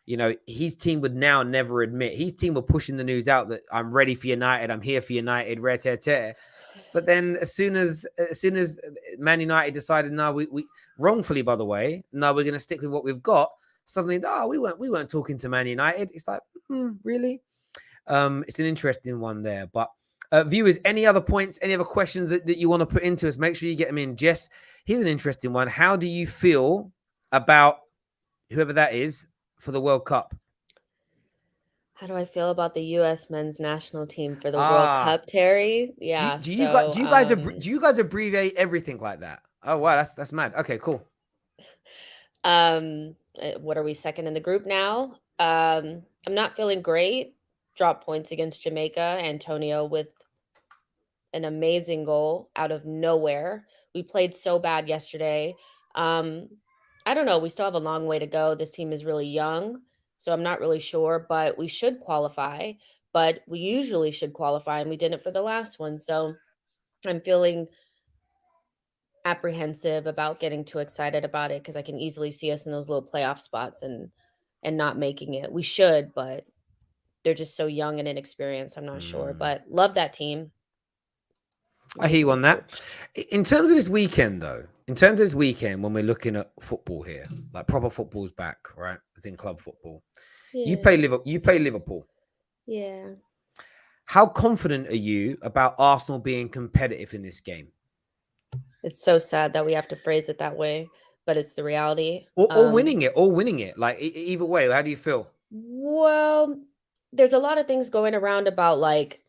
you know, his team would now never admit, his team were pushing the news out that I'm ready for United, I'm here for United, rare tear tear. But then as soon as Man United decided, no, we wrongfully, by the way, no, we're going to stick with what we've got. Suddenly, we weren't talking to Man United. It's like, really? It's an interesting one there. But viewers, any other points, any other questions that you want to put into us? Make sure you get them in. Jess, here's an interesting one. How do you feel about whoever that is for the World Cup? How do I feel about the US men's national team for the World Ah, Cup, Terry? do, Yeah, do you guys so do you guys abbreviate everything like that? Oh wow, that's mad. Okay, cool. what are we, second in the group now? I'm not feeling great. Drop points against Jamaica. Antonio with an amazing goal out of nowhere. We played so bad yesterday. Um, I don't know. We still have a long way to go. This team is really young, so I'm not really sure, but we should qualify. But we usually should qualify, and we didn't for the last one. So I'm feeling apprehensive about getting too excited about it because I can easily see us in those little playoff spots and not making it. We should, but they're just so young and inexperienced. I'm not sure, Mm. but love that team. I hear you Amazingly on that. coached. In terms of this weekend, though, in terms of this weekend, when we're looking at football here, like proper football's back, right? As in club football. Yeah. You play Liverpool. Yeah. How confident are you about Arsenal being competitive in this game? It's so sad that we have to phrase it that way, but it's the reality. Or winning it, or winning it. Like either way, how do you feel? Well, there's a lot of things going around about like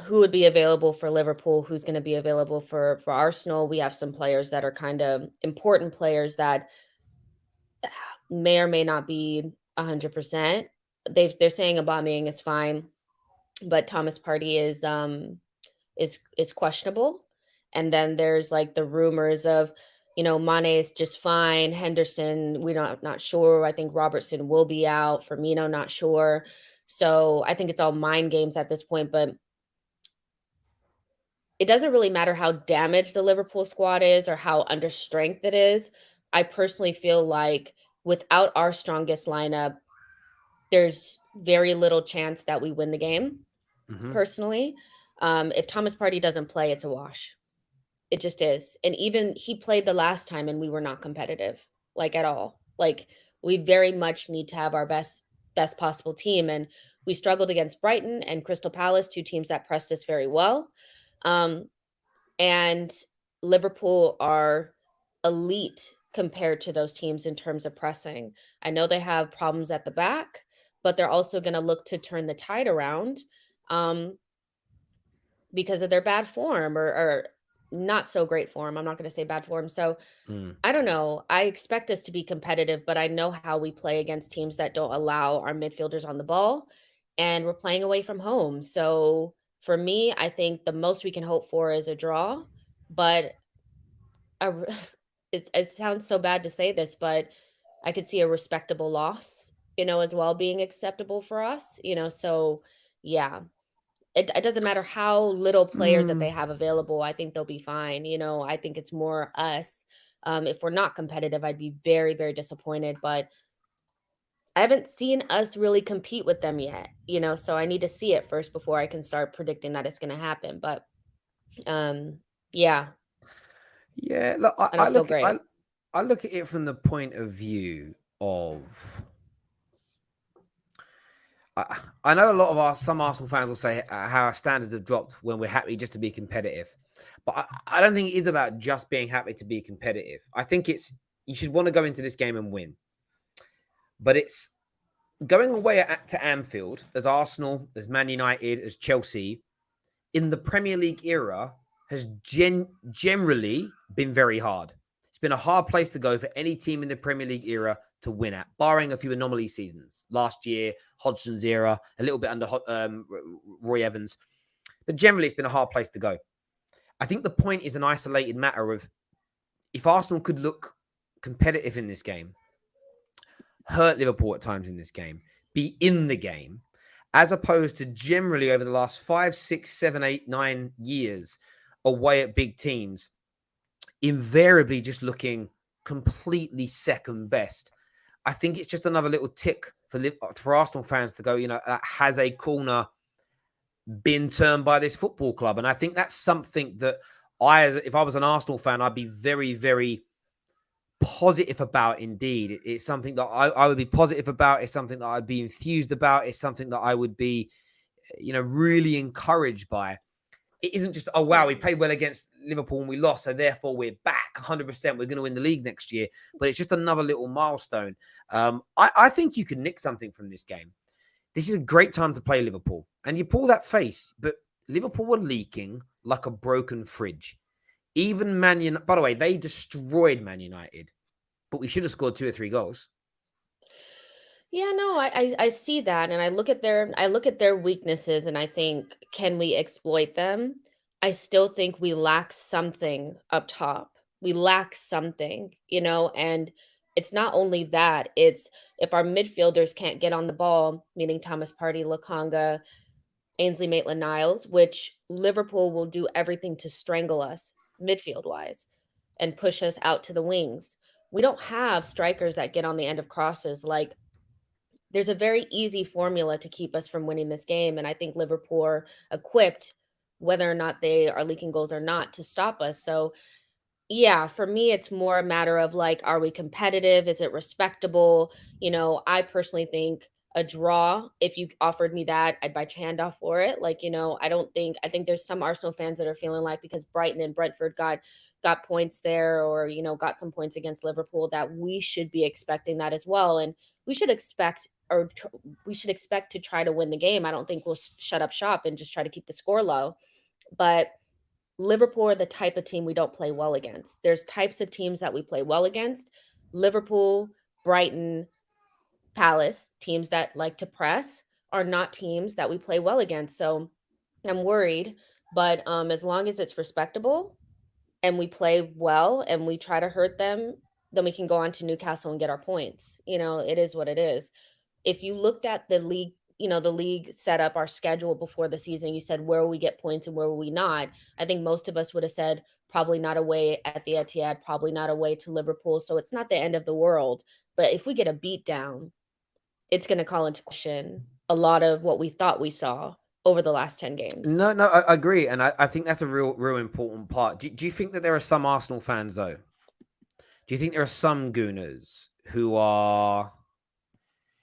who would be available for Liverpool, who's going to be available for Arsenal. We have some players that are kind of important players that may or may not be 100%. They're saying Aubameyang is fine, but Thomas Partey is questionable. And then there's like the rumors of, Mane is just fine. Henderson, not sure. I think Robertson will be out. Firmino, not sure. So I think it's all mind games at this point. But it doesn't really matter how damaged the Liverpool squad is or how under strength it is. I personally feel like without our strongest lineup, there's very little chance that we win the game. Mm-hmm. Personally, if Thomas Partey doesn't play, it's a wash. It just is. And even he played the last time and we were not competitive, like at all. Like we very much need to have our best possible team. And we struggled against Brighton and Crystal Palace, two teams that pressed us very well. Um, and Liverpool are elite compared to those teams in terms of pressing. I know they have problems at the back, but they're also going to look to turn the tide around. Because of their bad form or not so great form. I'm not going to say bad form. So Mm. I don't know. I expect us to be competitive, but I know how we play against teams that don't allow our midfielders on the ball, and we're playing away from home. So for me, I think the most we can hope for is a draw, but a, it sounds so bad to say this, but I could see a respectable loss, as well being acceptable for us, so yeah, it doesn't matter how little players that Mm. they have available. I think they'll be fine. I think it's more us. If we're not competitive, I'd be very, very disappointed. But I haven't seen us really compete with them yet. So I need to see it first before I can start predicting that it's going to happen. But yeah, Yeah, look, I don't feel great. I look at it from the point of view of I know a lot of some Arsenal fans will say how our standards have dropped when we're happy just to be competitive, but I don't think it is about just being happy to be competitive. I think it's you should want to go into this game and win, but it's going away to Anfield as Arsenal, as Man United, as Chelsea in the Premier League era has generally been very hard. It's been a hard place to go for any team in the Premier League era to win at, barring a few anomaly seasons. Last year, Hodgson's era, a little bit under Roy Evans. But generally, it's been a hard place to go. I think the point is an isolated matter of if Arsenal could look competitive in this game, hurt Liverpool at times in this game, be in the game, as opposed to generally over the last 5, 6, 7, 8, 9 years away at big teams, invariably just looking completely second best. I think it's just another little tick for Arsenal fans to go, has a corner been turned by this football club? And I think that's something that if I was an Arsenal fan, I'd be very, very positive about indeed. It's something that I would be positive about. It's something that I'd be enthused about. It's something that I would be, really encouraged by. It isn't just, oh, wow, we played well against Liverpool and we lost, so therefore we're back 100%. We're going to win the league next year. But it's just another little milestone. I think you can nick something from this game. This is a great time to play Liverpool. And you pull that face, but Liverpool were leaking like a broken fridge. Even Man United, by the way, they destroyed Man United, but we should have scored 2 or 3 goals. Yeah, no, I see that, and I look at their weaknesses, and I think, can we exploit them? I still think we lack something up top. We lack something, and it's not only that, it's if our midfielders can't get on the ball, meaning Thomas Partey, Lokonga, Ainsley Maitland-Niles, which Liverpool will do everything to strangle us midfield-wise and push us out to the wings. We don't have strikers that get on the end of crosses. Like, there's a very easy formula to keep us from winning this game, and I think Liverpool are equipped, whether or not they are leaking goals or not, to stop us. So, yeah, for me, it's more a matter of, like, are we competitive? Is it respectable? I personally think a draw, if you offered me that, I'd bite your hand off for it. Like, I think there's some Arsenal fans that are feeling like because Brighton and Brentford got points there, or, got some points against Liverpool, that we should be expecting that as well. And we should expect to try to win the game. I don't think we'll shut up shop and just try to keep the score low. But Liverpool are the type of team we don't play well against. There's types of teams that we play well against. Liverpool, Brighton, Palace, teams that like to press, are not teams that we play well against. So I'm worried, but as long as it's respectable and we play well and we try to hurt them, then we can go on to Newcastle and get our points. It is what it is. If you looked at the league, the league set up our schedule before the season, you said, where will we get points and where will we not? I think most of us would have said probably not away at the Etihad, probably not away to Liverpool. So it's not the end of the world. But if we get a beat down, it's going to call into question a lot of what we thought we saw over the last 10 games. No, I agree. And I think that's a real important part. Do you think that there are some Arsenal fans, though? Do you think there are some Gunners who are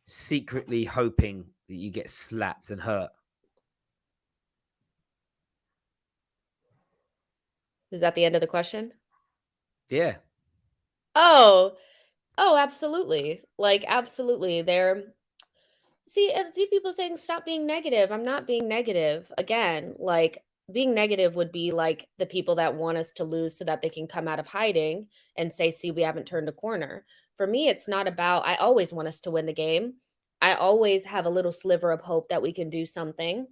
secretly hoping that you get slapped and hurt? Is that the end of the question? Yeah. Oh, absolutely. Like, absolutely. See people saying stop being negative. I'm not being negative. Again, like, being negative would be like the people that want us to lose so that they can come out of hiding and say, see, we haven't turned a corner. For me, it's not about, I always want us to win the game. I always have a little sliver of hope that we can do something,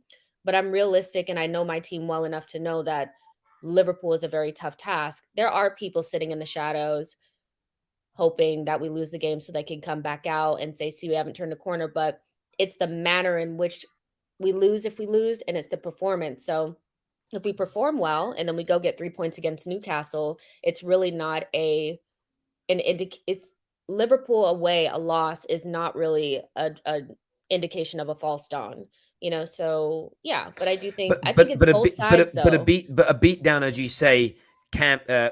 but I'm realistic and I know my team well enough to know that Liverpool is a very tough task. There are people sitting in the shadows hoping that we lose the game so they can come back out and say, see, we haven't turned a corner, but it's the manner in which we lose if we lose, and it's the performance. So if we perform well and then we go get 3 points against Newcastle, it's really not it's Liverpool away. A loss is not really a indication of a false dawn, so yeah, but I do think it's both sides though. But a beat down, as you say,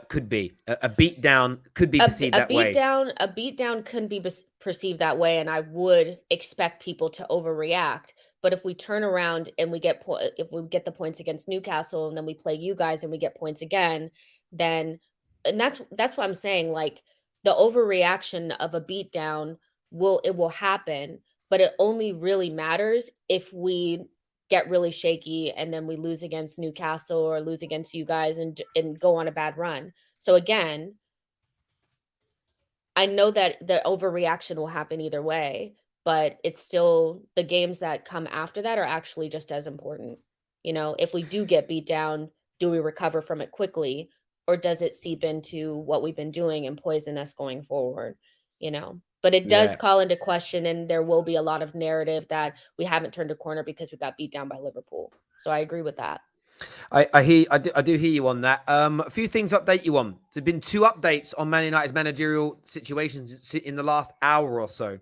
could be a beat down, could be perceived that way. A beat down could be perceived that way, and I would expect people to overreact. But if we turn around and if we get the points against Newcastle and then we play you guys and we get points again, then, and that's what I'm saying. Like, the overreaction of a beat down will happen, but it only really matters if we get really shaky and then we lose against Newcastle or lose against you guys and go on a bad run. So again, I know that the overreaction will happen either way, but it's still the games that come after that are actually just as important. If we do get beat down, do we recover from it quickly? or does it seep into what we've been doing and poison us going forward? But it does Yeah. call into question, and there will be a lot of narrative that we haven't turned a corner because we got beat down by Liverpool. So I agree with that. I do hear you on that. A few things to update you on. There's been 2 updates on Man United's managerial situations in the last hour or so.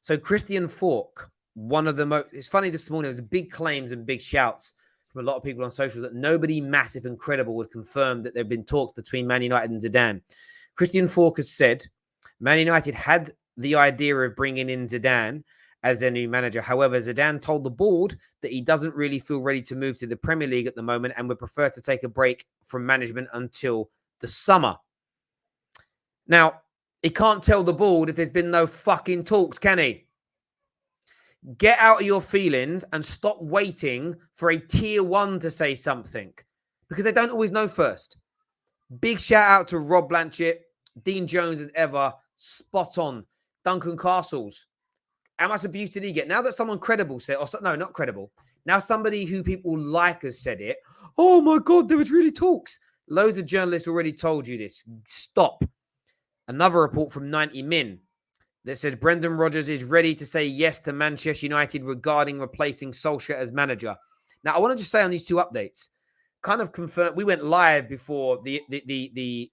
So Christian Falk, one of the most, it's funny this morning, there was big claims and big shouts from a lot of people on social that nobody massive and credible would confirm that there have been talks between Man United and Zidane. Christian Falk has said Man United had the idea of bringing in Zidane as their new manager. However, Zidane told the board that he doesn't really feel ready to move to the Premier League at the moment and would prefer to take a break from management until the summer. Now, he can't tell the board if there's been no fucking talks, can he? Get out of your feelings and stop waiting for a tier 1 to say something, because they don't always know first. Big shout out to Rob Blanchett, Dean Jones as ever, spot on. Duncan Castles, how much abuse did he get? Now that someone credible said, no, not credible. Now somebody who people like has said it. Oh my God, there was really talks. Loads of journalists already told you this. Stop. Another report from 90 Min that says Brendan Rodgers is ready to say yes to Manchester United regarding replacing Solskjaer as manager. Now, I want to just say on these 2 updates, kind of confirm, we went live before the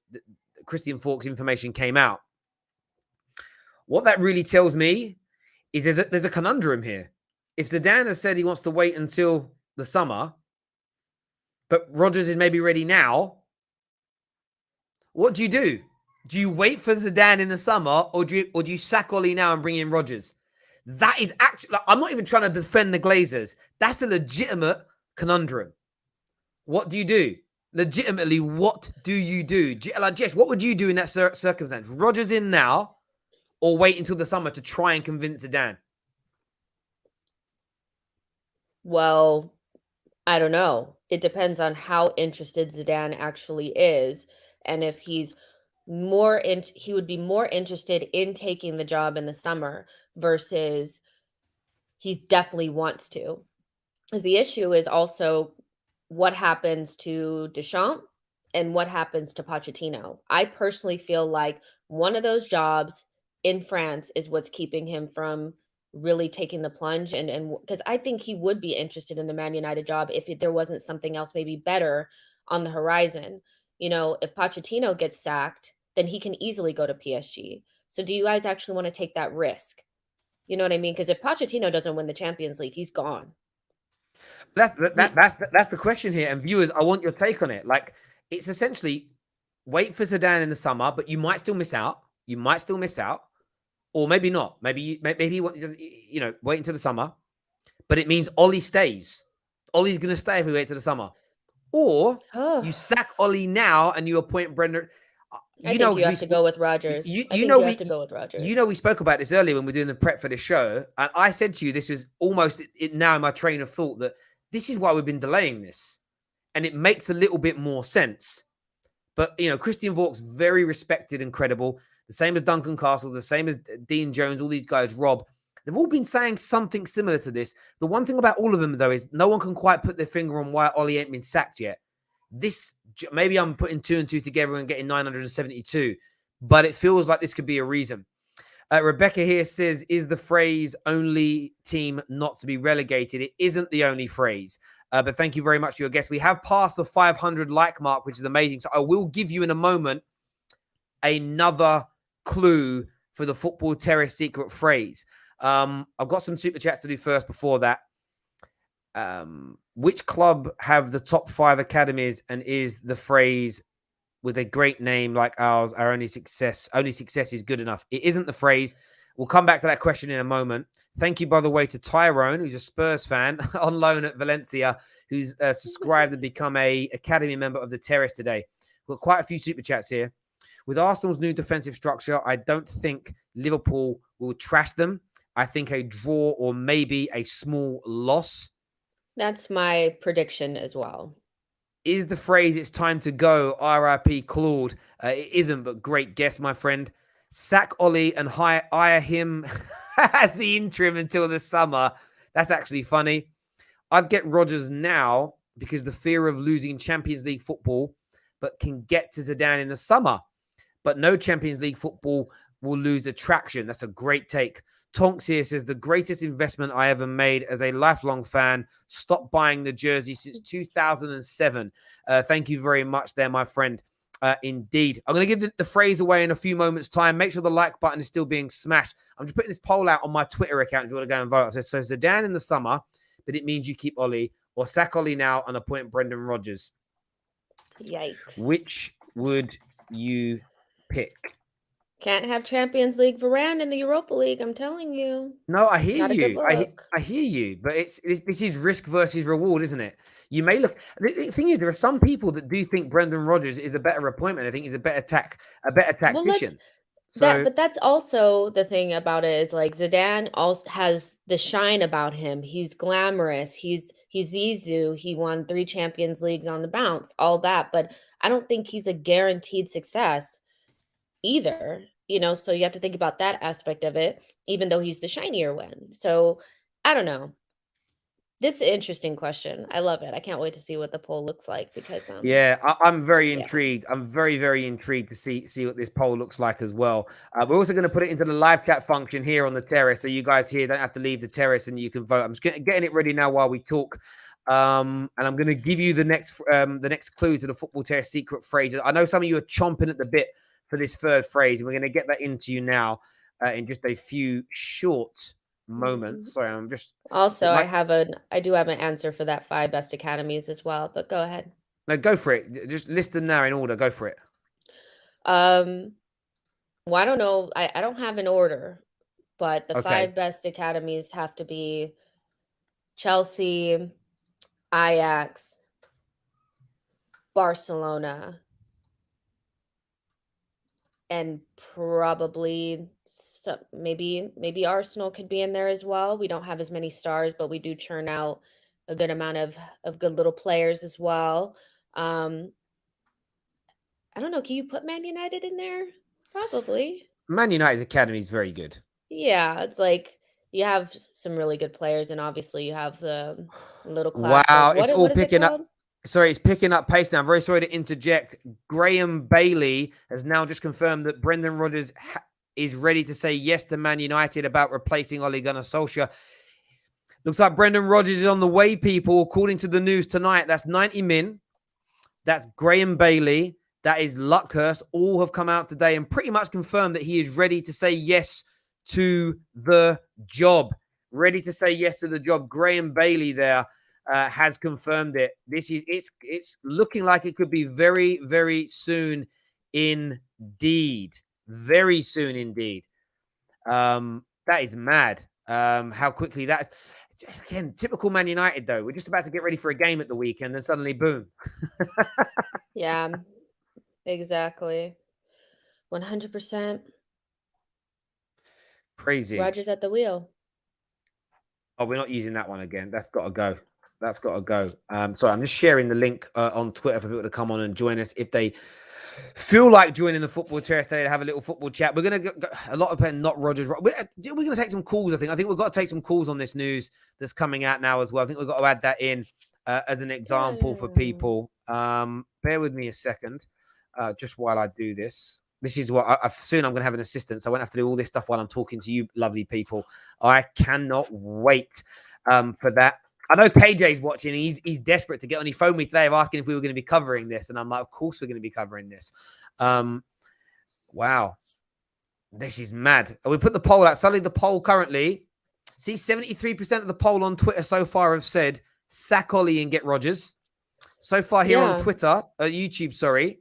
Christian Falk's information came out. What that really tells me is there's a conundrum here. If Zidane has said he wants to wait until the summer, but Rodgers is maybe ready now, what do you do? Do you wait for Zidane in the summer, or do you sack Ole now and bring in Rodgers? That is actually, I'm not even trying to defend the Glazers. That's a legitimate conundrum. What do you do? Legitimately, what do you do? Like, Jess, what would you do in that circumstance? Rodgers in now, or wait until the summer to try and convince Zidane? Well, I don't know. It depends on how interested Zidane actually is, and if he would be more interested in taking the job in the summer versus he definitely wants to. Because the issue is also what happens to Deschamps and what happens to Pochettino. I personally feel like one of those jobs in France is what's keeping him from really taking the plunge, and because I think he would be interested in the Man United job if there wasn't something else maybe better on the horizon. If Pochettino gets sacked, then he can easily go to PSG. So do you guys actually want to take that risk? You know what I mean? Because if Pochettino doesn't win the Champions League, he's gone. That's the question here. And viewers, I want your take on it. Like, it's essentially wait for Zidane in the summer, but you might still miss out. Or maybe not. Maybe wait until the summer. But it means Ole stays. Ole's going to stay if we wait till the summer. Or you sack Ole now and you appoint Brendan. I think you have to go with Rodgers. You have to go with Rodgers. We spoke about this earlier when we were doing the prep for the show. And I said to you, this was almost now in my train of thought, that this is why we've been delaying this. And it makes a little bit more sense. But, Christian Falk's very respected and credible. The same as Duncan Castle, the same as Dean Jones, all these guys, Rob. They've all been saying something similar to this. The one thing about all of them, though, is no one can quite put their finger on why Ole ain't been sacked yet. Maybe I'm putting 2 and 2 together and getting 972, but it feels like this could be a reason. Rebecca here says, is the phrase only team not to be relegated? It isn't the only phrase. But thank you very much for your guest. We have passed the 500 like mark, which is amazing. So I will give you in a moment another clue for the Football Terrace secret phrase. I've got some super chats to do first before that. Which club have the top 5 academies, and is the phrase with a great name like ours, our only success is good enough? It isn't the phrase. We'll come back to that question in a moment. Thank you, by the way, to Tyrone, who's a Spurs fan on loan at Valencia, who's subscribed and become a academy member of the Terrace today. We've got quite a few super chats here. With Arsenal's new defensive structure, I don't think Liverpool will trash them. I think a draw or maybe a small loss. That's my prediction as well. Is the phrase "it's time to go"? R.I.P. Claude. It isn't, but great guess, my friend. Sack Ole and hire him as the interim until the summer. That's actually funny. I'd get Rodgers now because the fear of losing Champions League football but can get to Zidane in the summer. But no Champions League football will lose attraction. That's a great take. Tonks here says, the greatest investment I ever made as a lifelong fan. Stopped buying the jersey since 2007. Thank you very much there, my friend. Indeed. I'm going to give the phrase away in a few moments' time. Make sure the like button is still being smashed. I'm just putting this poll out on my Twitter account if you want to go and vote. So Zidane in the summer, but it means you keep Ole, or sack Ole now and appoint Brendan Rodgers. Yikes. Which would you pick? Can't have Champions League Varane in the Europa League, I'm telling you. No, I hear Not a good you. look. I hear you, but this is risk versus reward, isn't it? You may look. The thing is, there are some people that do think Brendan Rodgers is a better appointment. I think he's a better tactician. But that's also the thing about it is like Zidane also has the shine about him. He's glamorous. He's Zizou. He won 3 Champions Leagues on the bounce, all that. But I don't think he's a guaranteed success either, you know, so you have to think about that aspect of it, even though he's the shinier one. So I don't know. This is an interesting question. I love it. I can't wait to see what the poll looks like because yeah, I'm very intrigued. I'm very intrigued to see what this poll looks like as well. We're also going to put it into the live chat function here on the terrace, so you guys here don't have to leave the terrace and you can vote. I'm just getting it ready now while we talk. And I'm going to give you the next clue to the Football Terrace secret phrases. I know some of you are chomping at the bit for this third phrase, and we're going to get that into you now in just a few short moments. Sorry, I'm just also I do have an answer for that 5 best academies as well, but go ahead. No, go for it. Just list them now in order. Go for it. Well, I don't know. I don't have an order, but the 5 best academies have to be Chelsea, Ajax, Barcelona, and probably maybe Arsenal could be in there as well. We don't have as many stars, but we do churn out a good amount of good little players as well. I don't know. Can you put Man United in there? Probably. Man United's academy is very good. Yeah, it's like you have some really good players, and obviously you have the little class. Wow, what is picking up. Sorry, it's picking up pace now. I'm very sorry to interject. Graham Bailey has now just confirmed that Brendan Rodgers is ready to say yes to Man United about replacing Ole Gunnar Solskjaer. Looks like Brendan Rodgers is on the way, people, according to the news tonight. That's 90 min. That's Graham Bailey. That is Luckhurst. All have come out today and pretty much confirmed that he is ready to say yes to the job. Ready to say yes to the job. Graham Bailey there has confirmed it. It's looking like it could be very, very soon indeed. Very soon indeed. That is mad. How quickly that. Again, typical Man United though. We're just about to get ready for a game at the weekend, and suddenly, boom. Yeah, exactly. 100%. Crazy. Rodgers at the wheel. Oh, we're not using that one again. That's got to go. That's got to go. Sorry, I'm just sharing the link on Twitter for people to come on and join us if they feel like joining the Football Terrace today to have a little football chat. We're going to go a lot of people, not Rodgers. We're going to take some calls, I think. I think we've got to take some calls on this news that's coming out now as well. I think we've got to add that in as an example for people. Bear with me a second, just while I do this. This is what soon I'm going to have an assistant, so I won't have to do all this stuff while I'm talking to you lovely people. I cannot wait for that. I know KJ's watching. He's desperate to get on. He phoned me today asking if we were going to be covering this. And I'm like, of course we're going to be covering this. Wow. This is mad. We put the poll out. Suddenly the poll currently, see, 73% of the poll on Twitter so far have said, sack Ole and get Rodgers. So far here on Twitter, YouTube, sorry,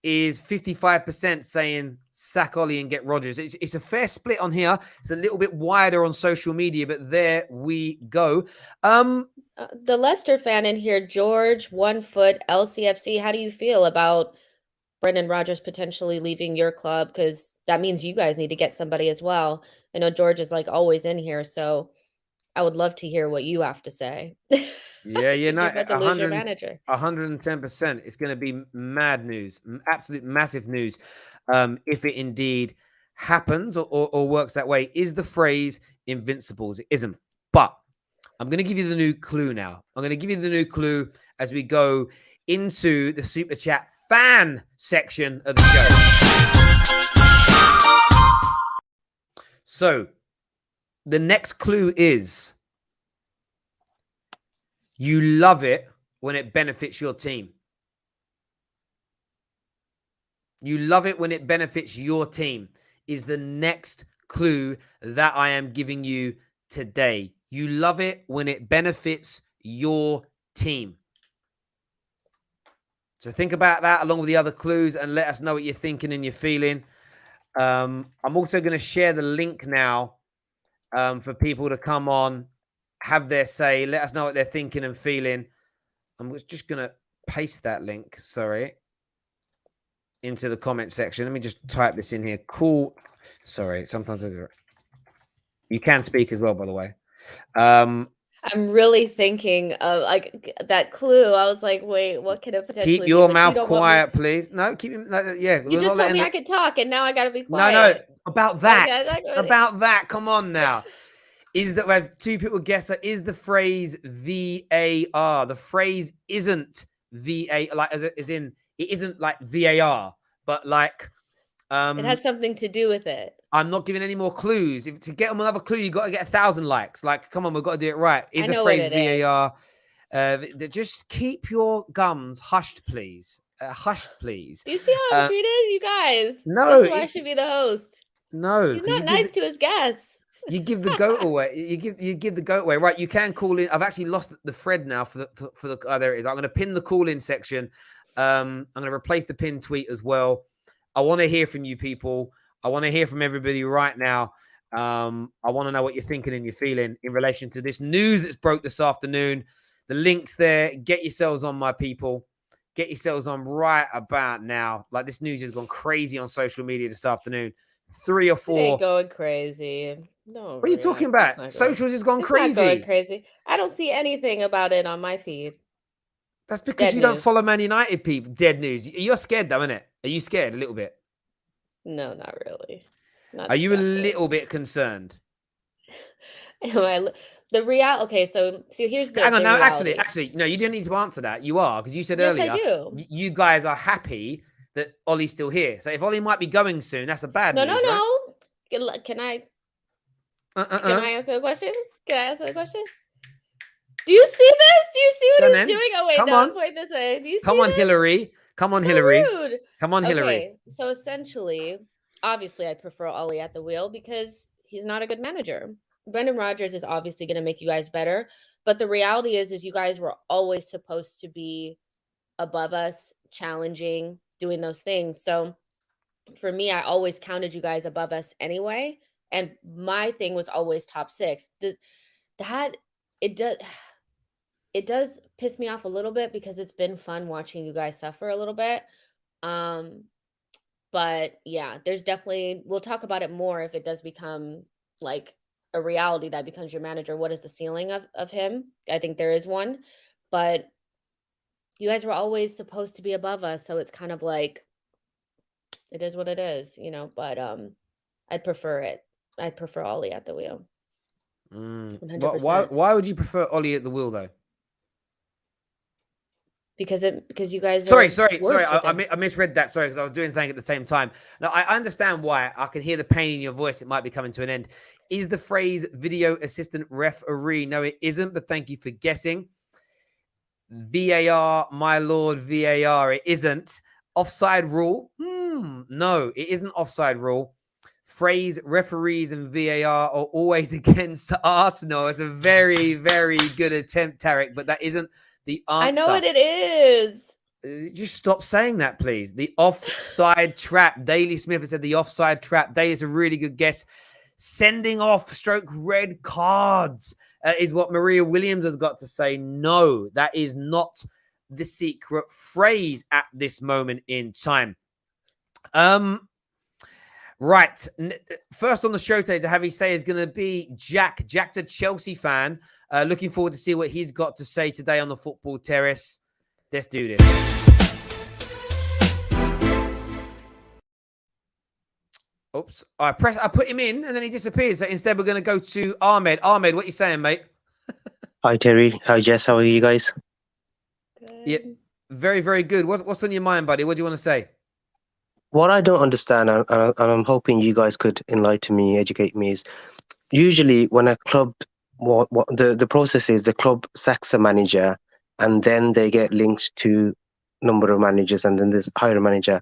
is 55% saying sack Ole and get Rodgers. It's a fair split on here. It's a little bit wider on social media, but there we go. The Leicester fan in here, George, 1 foot, LCFC. How do you feel about Brendan Rodgers potentially leaving your club? Because that means you guys need to get somebody as well. I know George is like always in here, so I would love to hear what you have to say. Yeah, you're about to lose your manager. 110%. It's going to be mad news, absolute massive news. If it indeed happens or works that way. Is the phrase invincibles? It isn't. But I'm going to give you the new clue now. I'm going to give you the new clue as we go into the Super Chat fan section of the show. So, the next clue is you love it when it benefits your team. You love it when it benefits your team is the next clue that I am giving you today. You love it when it benefits your team. So think about that along with the other clues and let us know what you're thinking and you're feeling. I'm also going to share the link now for people to come on, have their say, let us know what they're thinking and feeling. I'm just going to paste that link, into the comment section. Let me just type this in here. Cool. Sorry, sometimes you can speak as well, by the way. I'm really thinking of like that clue. I was like, wait, what could it potentially be? Keep your mouth quiet, please. No, keep him. Yeah, you just told me I could talk, and now I gotta be quiet. No, about that. About that. Come on now. Is that we have two people guess that is the phrase VAR? The phrase isn't VA, like as in it isn't like VAR, but like it has something to do with it. I'm not giving any more clues. If to get them another clue, you got to get 1,000 likes. Like, come on, we've got to do it right. Is the phrase VAR? Just keep your gums hushed, please. Hushed, please. Do you see how I'm treated, you guys? No, this is why I should be the host. No, he's not nice to his guests. You give the goat away. You give the goat away, right? You can call in. I've actually lost the thread now for the. Oh, there it is. I'm going to pin the call in section. I'm going to replace the pin tweet as well. I want to hear from you people. I want to hear from everybody right now. I want to know what you're thinking and you're feeling in relation to this news that's broke this afternoon. The link's there. Get yourselves on, my people. Get yourselves on right about now. Like, this news has gone crazy on social media this afternoon. 3 or 4. It ain't going crazy. No. What are you talking about? Socials has gone crazy. Not going crazy. I don't see anything about it on my feed. That's because you don't follow Man United people. Dead news. You're scared though, innit? Are you scared a little bit? No, not really. Are you a little bit concerned? Okay, so here's the. Hang on, now actually, no, you didn't need to answer that. You are, because you said earlier. Yes, I do. You guys are happy that Ollie's still here. So if Ollie might be going soon, that's a bad news. No. Right? Can I? Can I answer the question? Do you see this? Do you see what he's doing? Oh wait, no, point this way. Do you see Come on, Hillary. Come on, Hillary. Rude. Come on, Hillary. Okay, so essentially, obviously, I prefer Ollie at the wheel because he's not a good manager. Brendan Rodgers is obviously going to make you guys better, but the reality is you guys were always supposed to be above us, challenging, doing those things. So for me, I always counted you guys above us anyway, and my thing was always top 6. It does piss me off a little bit because it's been fun watching you guys suffer a little bit. But yeah, there's definitely, we'll talk about it more if it does become like a reality that becomes your manager. What is the ceiling of him? I think there is one, but you guys were always supposed to be above us. So it's kind of like, it is what it is, but I'd prefer it. I'd prefer Ollie at the wheel. 100%. Why would you prefer Ollie at the wheel though? Because you guys sorry I misread that. Sorry, because I was doing something at the same time. Now I understand why. I can hear the pain in your voice. It might be coming to an end. Is the phrase video assistant referee? No, it isn't, but thank you for guessing. VAR, my lord, VAR, it isn't. Offside rule? No, it isn't offside rule. Phrase referees and VAR are always against Arsenal. It's a very, very good attempt, Tarek, but that isn't the answer. I know what it is. Just stop saying that, please. The offside trap. Daily Smith has said the offside trap. Daly's a really good guess. Sending off stroke red cards is what Maria Williams has got to say. No, that is not the secret phrase at this moment in time. Right. First on the show today to have his say is going to be Jack. Jack's a Chelsea fan. Looking forward to see what he's got to say today on the football terrace. Let's do this. Oops. I put him in and then he disappears. So instead we're going to go to Ahmed. Ahmed, what are you saying, mate? Hi Terry, hi Jess, how are you guys? Yeah, Good. very, very good. What's on your mind, buddy? What do you want to say? What I don't understand, and I'm hoping you guys could enlighten me, educate me, is usually when a club, what the process is, the club sacks a manager, and then they get linked to number of managers, and then there's hire a manager.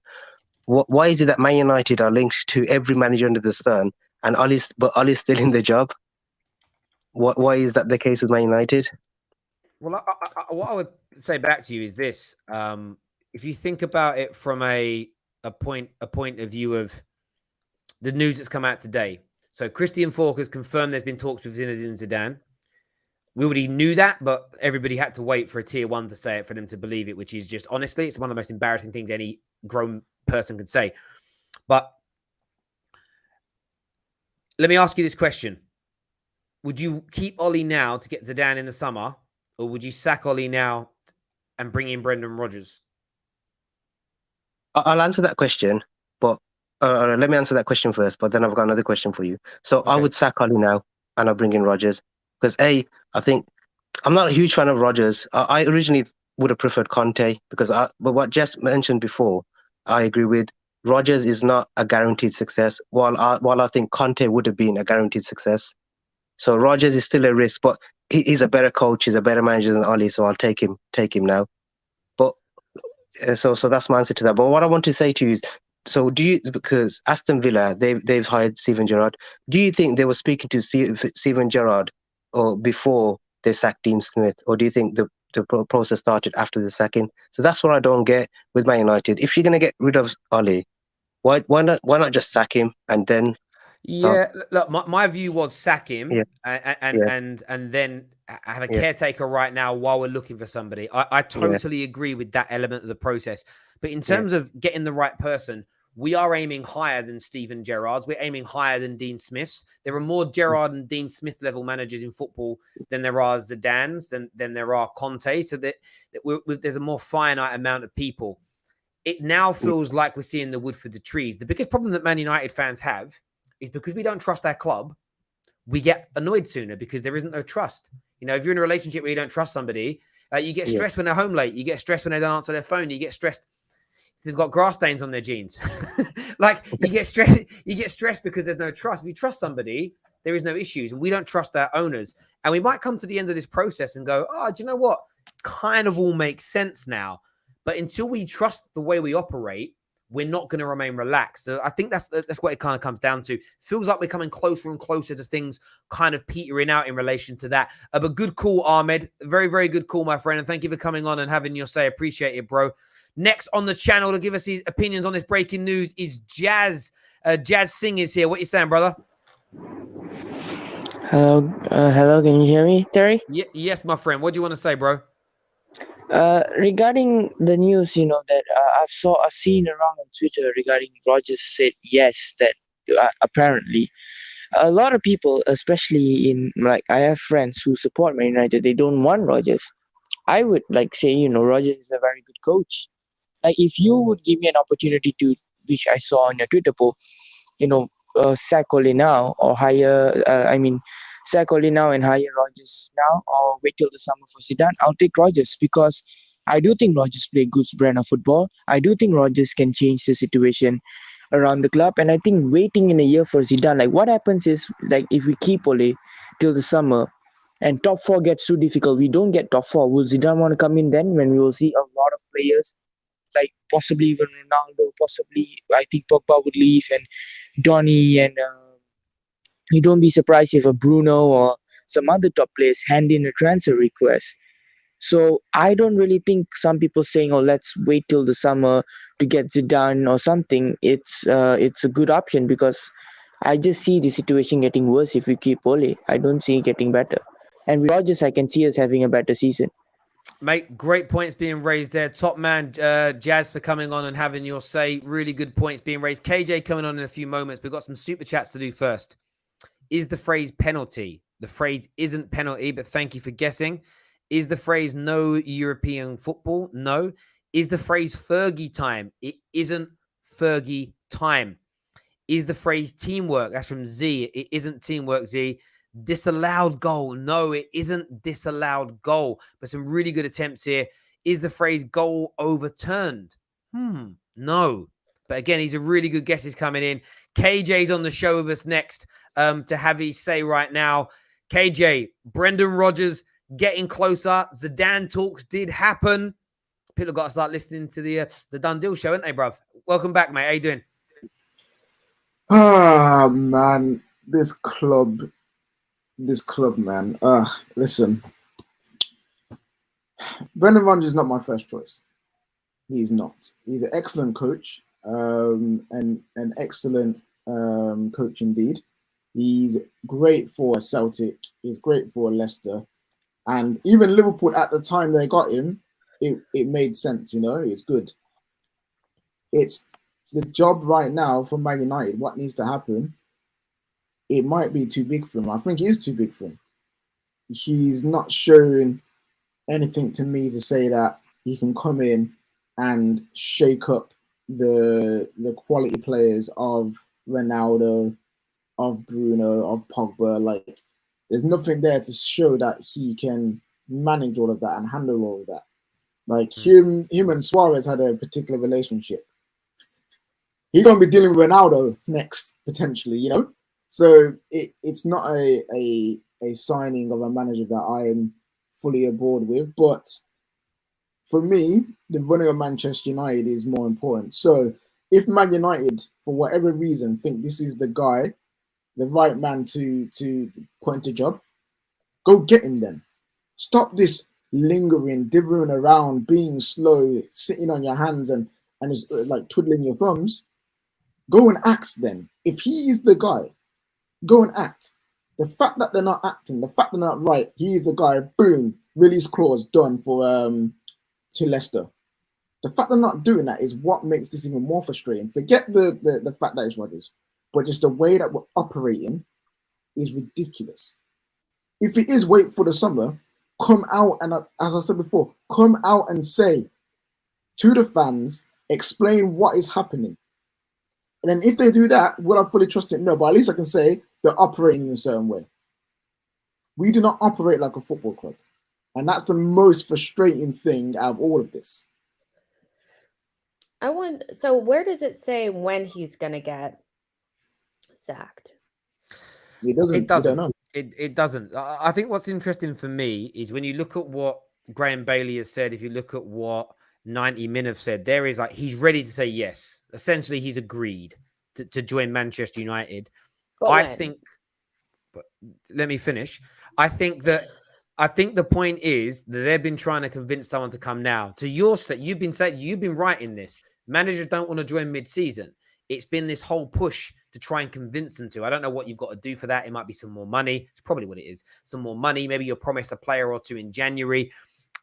Why is it that Man United are linked to every manager under the sun, and Ali's still in the job? Why is that the case with Man United? Well, what I would say back to you is this: if you think about it from a point of view of the news that's come out today, so Christian Falk has confirmed there's been talks with Zinedine Zidane. We already knew that, but everybody had to wait for a tier one to say it for them to believe it, which is just honestly, it's one of the most embarrassing things any grown person could say. But let me ask you this question: would you keep Ollie now to get Zidane in the summer, or would you sack Ollie now and bring in Brendan Rodgers? I'll answer that question, but let me answer that question first. But then I've got another question for you. So I Okay. would sack Ali now, and I'll bring in Rodgers because I think I'm not a huge fan of Rodgers. I originally would have preferred Conte because, but what Jess mentioned before, I agree with. Rodgers is not a guaranteed success, while I think Conte would have been a guaranteed success. So Rodgers is still a risk, but he's a better coach, he's a better manager than Oli, so I'll take him now. But so that's my answer to that. But what I want to say to you is, so do you, because Aston Villa, they've hired Steven Gerrard. Do you think they were speaking to Steven Gerrard or before they sacked Dean Smith, or do you think the process started after the sacking? So that's what I don't get with Man United. If you're going to get rid of Oli, why not just sack him and then start? Yeah, look, my view was sack him Yeah, yeah, and then have a yeah, caretaker right now while we're looking for somebody. I yeah, totally agree with that element of the process. But in yeah, terms of getting the right person, we are aiming higher than Steven Gerrard's. We're aiming higher than Dean Smith's. There are more Gerrard and Dean Smith level managers in football than there are Zidane's, than there are Conte. So that there's a more finite amount of people. It now feels like we're seeing the wood for the trees. The biggest problem that Man United fans have is because we don't trust our club, we get annoyed sooner because there isn't no trust. You know, if you're in a relationship where you don't trust somebody, you get yeah, stressed when they're home late. You get stressed when they don't answer their phone. You get stressed if they've got grass stains on their jeans. Like you get stressed because there's no trust. If you trust somebody, there is no issues. And we don't trust our owners. And we might come to the end of this process and go, oh, do you know what? Kind of all makes sense now. But until we trust the way we operate, we're not going to remain relaxed. So I think that's what it kind of comes down to. Feels like we're coming closer and closer to things kind of petering out in relation to that. But good call, Ahmed. Very, very good call, my friend. And thank you for coming on and having your say. Appreciate it, bro. Next on the channel to give us his opinions on this breaking news is Jazz. Jazz Singh is here. What you saying, brother? Hello, can you hear me, Terry? Yes, my friend. What do you want to say, bro? Regarding the news, that I've seen around on Twitter regarding Rodgers said yes, that apparently a lot of people, especially I have friends who support Man United, they don't want Rodgers. I would say, Rodgers is a very good coach. Like if you would give me an opportunity to, which I saw on your Twitter poll, sack Ole now or hire, sack Ole now and hire Rodgers now or wait till the summer for Zidane, I'll take Rodgers because I do think Rodgers play good brand of football. I do think Rodgers can change the situation around the club. And I think waiting in a year for Zidane, like what happens is, like if we keep Ole till the summer and top four gets too difficult, we don't get top four. Will Zidane want to come in then when we will see a lot of players like possibly even Ronaldo, possibly I think Pogba would leave and Donny and you don't be surprised if a Bruno or some other top players hand in a transfer request. So I don't really think some people saying, "Oh, let's wait till the summer to get Zidane or something." It's a good option because I just see the situation getting worse if we keep Ole. I don't see it getting better. And with Rodgers, I can see us having a better season. Mate, great points being raised there. Top man, Jazz, for coming on and having your say. Really good points being raised. KJ coming on in a few moments. We've got some super chats to do first. Is the phrase penalty? The phrase isn't penalty, but thank you for guessing. Is the phrase no European football? No. Is the phrase Fergie time? It isn't Fergie time. Is the phrase teamwork? That's from Z. It isn't teamwork, Z. Disallowed goal. No, it isn't disallowed goal, but some really good attempts here. Is the phrase goal overturned? No. But again, he's a really good guess is coming in. KJ's on the show with us next to have his say right now. KJ, Brendan Rodgers getting closer. Zidane talks did happen. People got to start listening to the Done Deal show, haven't they, bruv? Welcome back, mate. How you doing? Ah, man, this club, man. Listen, Brendan Rodgers is not my first choice. He's not. He's an excellent coach, and an excellent coach indeed. He's great for Celtic. He's great for Leicester, and even Liverpool at the time they got him, it made sense. You know, it's good. It's the job right now for Man United. What needs to happen? It might be too big for him. I think it is too big for him. He's not showing anything to me to say that he can come in and shake up the quality players of Ronaldo, of Bruno, of Pogba. Like, there's nothing there to show that he can manage all of that and handle all of that. Like him and Suarez had a particular relationship. He's gonna be dealing with Ronaldo next, potentially, you know. So it's not a signing of a manager that I am fully aboard with. But for me, the running of Manchester United is more important. So if Man United, for whatever reason, think this is the guy, the right man to put into job, go get him then. Stop this lingering, dithering around, being slow, sitting on your hands and just like twiddling your thumbs. Go and act then. If he is the guy, go and act. The fact that they're not acting, the fact they're not right, he is the guy, boom, release clause done for to Leicester. The fact they're not doing that is what makes this even more frustrating. Forget the fact that it's Rodgers, but just the way that we're operating is ridiculous. If it is wait for the summer, come out and, as I said before, come out and say to the fans, explain what is happening. And then if they do that, will I fully trust it? No, but at least I can say they're operating in a certain way. We do not operate like a football club. And that's the most frustrating thing out of all of this. So where does it say when he's going to get sacked? It doesn't. It doesn't. We don't know. It doesn't. I think what's interesting for me is when you look at what Graham Bailey has said, if you look at what 90 Min have said, there is like, he's ready to say yes. Essentially, he's agreed to join Manchester United. But I think, but let me finish. I think the point is that they've been trying to convince someone to come now. To your state, you've been right in this. Managers don't want to join mid-season. It's been this whole push to try and convince them to. I don't know what you've got to do for that. It might be some more money. It's probably what it is. Some more money. Maybe you're promised a player or two in January,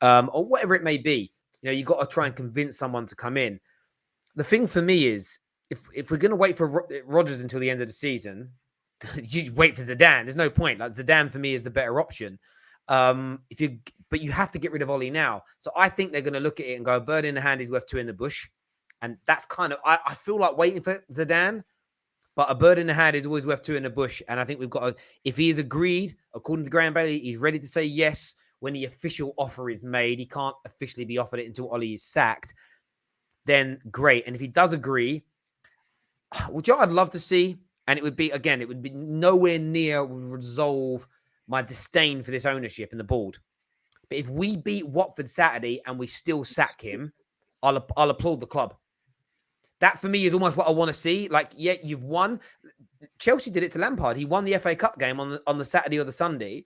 or whatever it may be. You know, you've got to try and convince someone to come in. The thing for me is, if we're going to wait for Rodgers until the end of the season, you wait for Zidane. There's no point. Like, Zidane for me is the better option. But you have to get rid of Ollie now. So I think they're going to look at it and go, a bird in the hand is worth two in the bush. And that's kind of, I feel like waiting for Zidane, but a bird in the hand is always worth two in the bush. And I think we've got to, if he is agreed, according to Graham Bailey, he's ready to say yes when the official offer is made. He can't officially be offered it until Ollie is sacked. Then great. And if he does agree, which I'd love to see, and it would be nowhere near resolve my disdain for this ownership and the board. But if we beat Watford Saturday and we still sack him, I'll applaud the club. That for me is almost what I want to see. Like, yeah, you've won. Chelsea did it to Lampard. He won the FA Cup game on the Saturday or the Sunday.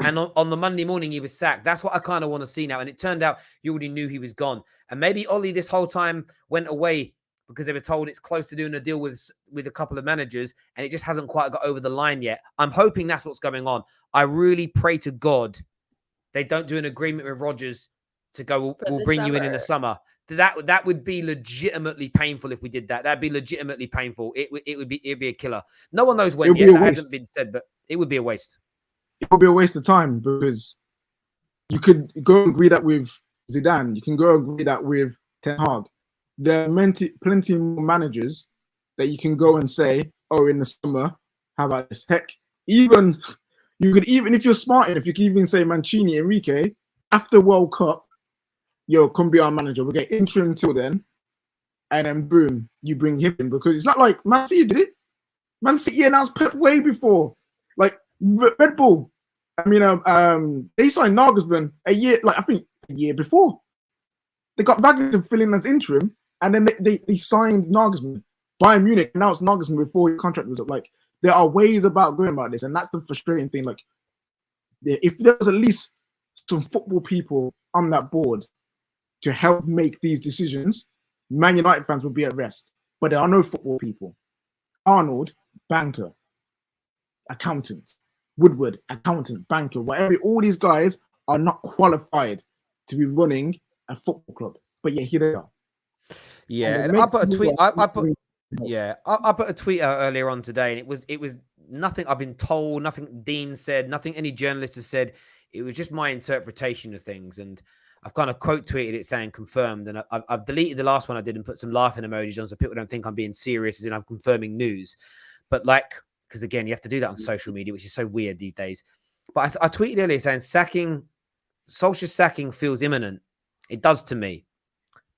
And on the Monday morning, he was sacked. That's what I kind of want to see now. And it turned out you already knew he was gone. And maybe Ollie this whole time went away because they were told it's close to doing a deal with a couple of managers, and it just hasn't quite got over the line yet. I'm hoping that's what's going on. I really pray to God they don't do an agreement with Rodgers to go, we'll bring you in the summer. That would be legitimately painful if we did that. That'd be legitimately painful. It'd be a killer. No one knows when yet. That hasn't been said, but it would be a waste. It would be a waste of time because you could go and agree that with Zidane. You can go agree that with Ten Hag. There are plenty more managers that you can go and say, oh, in the summer, how about this? Heck, even You could even, if you're smart enough, you could even say Mancini, Enrique, after World Cup, yo, come be our manager. We'll get interim till then. And then boom, you bring him in, because it's not like Man City did it. Man City announced Pep way before. Like Red Bull. I mean, they signed Nagelsmann a year before. They got Wagner to fill in as interim, and then they signed Nagelsmann. Bayern Munich announced Nagelsmann before his contract was up. Like, there are ways about going about this, and that's the frustrating thing. Like, if there was at least some football people on that board to help make these decisions, Man United fans would be at rest. But there are no football people. Arnold, banker, accountant. Woodward, accountant, banker, whatever. All these guys are not qualified to be running a football club. But yeah, here they are. Yeah, and I put a tweet. I put a tweet out earlier on today, and it was nothing I've been told, nothing Dean said, nothing any journalist has said. It was just my interpretation of things, and I've kind of quote tweeted it saying confirmed, and I've deleted the last one I did and put some laughing emojis on so people don't think I'm being serious as in I'm confirming news. But like, because again, you have to do that on social media, which is so weird these days. But I tweeted earlier saying Solskjaer sacking feels imminent. It does to me.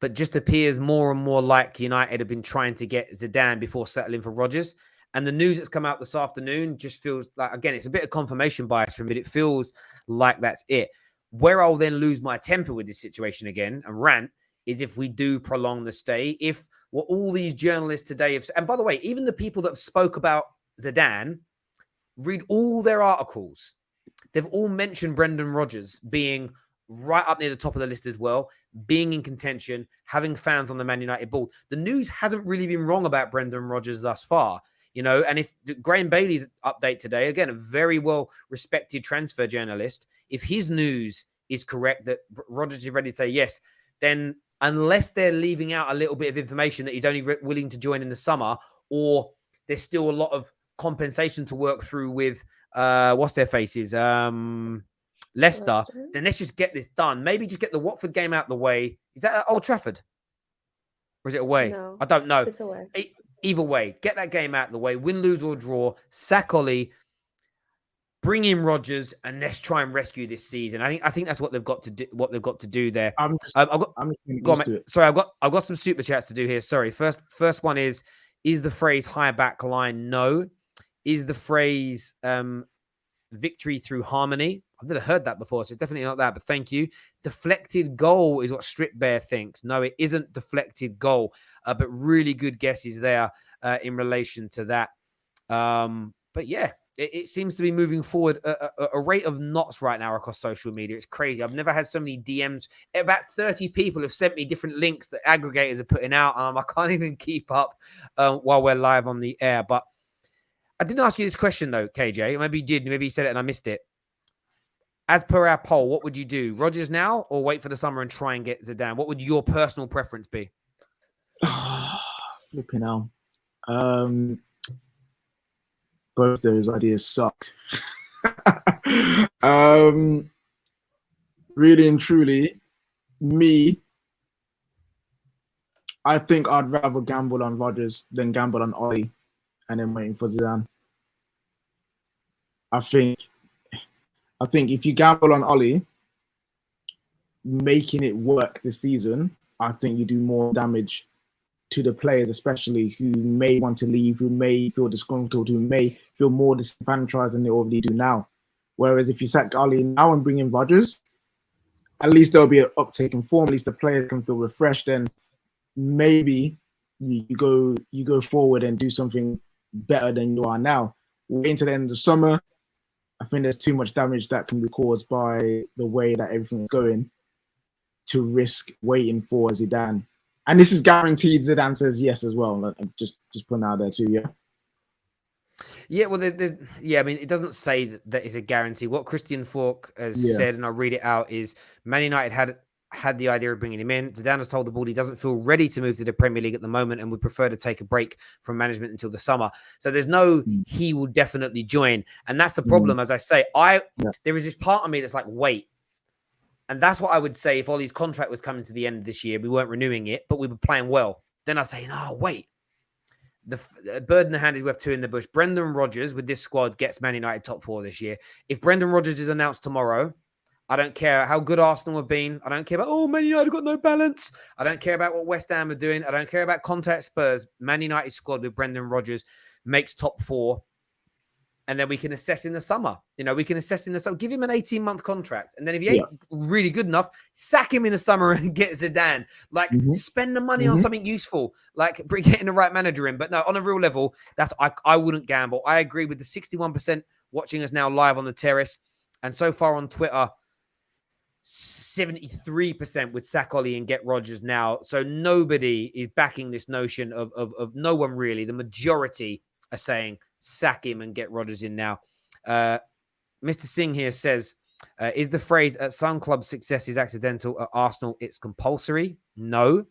But just appears more and more like United have been trying to get Zidane before settling for Rodgers. And the news that's come out this afternoon just feels like, again, it's a bit of confirmation bias from it. It feels like that's it. Where I'll then lose my temper with this situation again and rant is if we do prolong the stay. If what all these journalists today have, and by the way, even the people that spoke about Zidane, read all their articles. They've all mentioned Brendan Rodgers being right up near the top of the list as well, being in contention, having fans on the Man United board. The news hasn't really been wrong about Brendan Rodgers thus far, you know. And if Graham Bailey's update today, again, a very well respected transfer journalist, if his news is correct that Rodgers is ready to say yes, then unless they're leaving out a little bit of information that he's only willing to join in the summer, or there's still a lot of compensation to work through with what's their faces, Leicester, then let's just get this done. Maybe just get the Watford game out the way. Is that at Old Trafford? Or is it away? No, I don't know. it's away. Either way, get that game out the way. Win, lose, or draw. Sack Ollie. Bring in Rodgers, and let's try and rescue this season. I think that's what they've got to do. What they've got to do there. I'm just gonna do it. Sorry, I've got some super chats to do here. Sorry. First one is the phrase high back line? No. Is the phrase victory through harmony? I've never heard that before, so it's definitely not that, but thank you. Deflected goal is what Strip Bear thinks. No, it isn't deflected goal, but really good guesses there in relation to that. But yeah, it seems to be moving forward a rate of knots right now across social media. It's crazy. I've never had so many DMs. About 30 people have sent me different links that aggregators are putting out. I can't even keep up while we're live on the air. But I didn't ask you this question, though, KJ. Maybe you did. Maybe you said it and I missed it. As per our poll, what would you do? Rodgers now or wait for the summer and try and get Zidane? What would your personal preference be? Flipping hell. Both those ideas suck. Really and truly, I think I'd rather gamble on Rodgers than gamble on Ollie and then waiting for Zidane. I think if you gamble on Ollie, making it work this season, I think you do more damage to the players, especially who may want to leave, who may feel disgruntled, who may feel more disenfranchised than they already do now. Whereas if you sack Ollie now and bring in Rodgers, at least there'll be an uptake in form. At least the players can feel refreshed. And maybe you go forward and do something better than you are now. Wait until the end of the summer. I think there's too much damage that can be caused by the way that everything is going to risk waiting for Zidane. And this is guaranteed Zidane says yes as well. Just putting out there too, yeah? Yeah, well, I mean, it doesn't say that it's a guarantee. What Christian Falk has said, and I'll read it out, is Man United had the idea of bringing him in. Zidane has told the board he doesn't feel ready to move to the Premier League at the moment and would prefer to take a break from management until the summer. So there's no he will definitely join. And that's the problem, as I say. There is this part of me that's like, wait. And that's what I would say if Ollie's contract was coming to the end of this year. We weren't renewing it, but we were playing well. Then I'd say, no, wait. The bird in the hand is worth two in the bush. Brendan Rodgers with this squad gets Man United top 4 this year. If Brendan Rodgers is announced tomorrow, I don't care how good Arsenal have been. I don't care about, Man United got no balance. I don't care about what West Ham are doing. I don't care about Conte at Spurs. Man United squad with Brendan Rodgers makes top 4. And then we can assess in the summer. We can assess in the summer. Give him an 18-month contract. And then if he ain't really good enough, sack him in the summer and get Zidane. Like, spend the money on something useful. Like, getting the right manager in. But no, on a real level, I wouldn't gamble. I agree with the 61% watching us now live on the terrace. And so far on Twitter, 73% would sack Ollie and get Rodgers now. So nobody is backing this notion of no one really. The majority are saying sack him and get Rodgers in now. Mr. Singh here says, is the phrase at some clubs success is accidental, at Arsenal it's compulsory? No.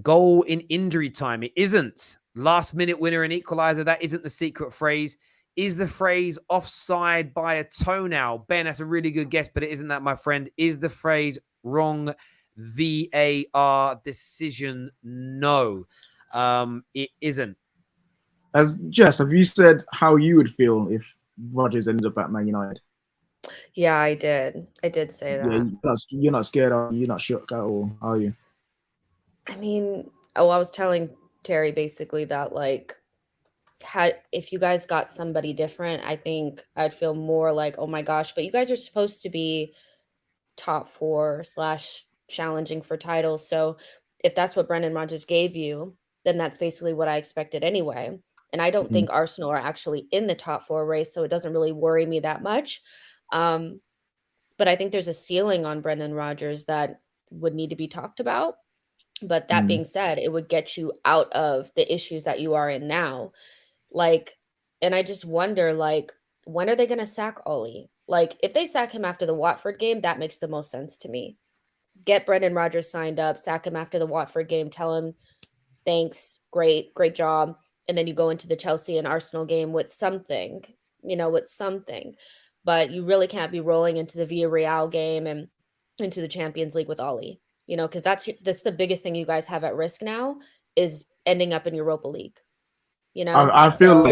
Goal in injury time, it isn't. Last minute winner and equalizer, that isn't the secret phrase. Is the phrase offside by a toenail? Ben, that's a really good guess, but it isn't that, my friend. Is the phrase wrong VAR decision? No, it isn't. As Jess, have you said how you would feel if Rodgers ended up at Man United? Yeah, I did. I did say that. Yeah, you're not scared, you're not shook at all, are you? I mean, I was telling Terry basically that, like, if you guys got somebody different, I think I'd feel more like, oh my gosh, but you guys are supposed to be top 4 / challenging for titles. So if that's what Brendan Rodgers gave you, then that's basically what I expected anyway. And I don't think Arsenal are actually in the top 4 race, so it doesn't really worry me that much. But I think there's a ceiling on Brendan Rodgers that would need to be talked about. But that being said, it would get you out of the issues that you are in now. Like, and I just wonder, like, when are they going to sack Ollie? Like, if they sack him after the Watford game, that makes the most sense to me. Get Brendan Rodgers signed up, sack him after the Watford game, tell him, thanks, great job. And then you go into the Chelsea and Arsenal game with something, But you really can't be rolling into the Villarreal game and into the Champions League with Ollie, because that's the biggest thing you guys have at risk now is ending up in Europa League. I feel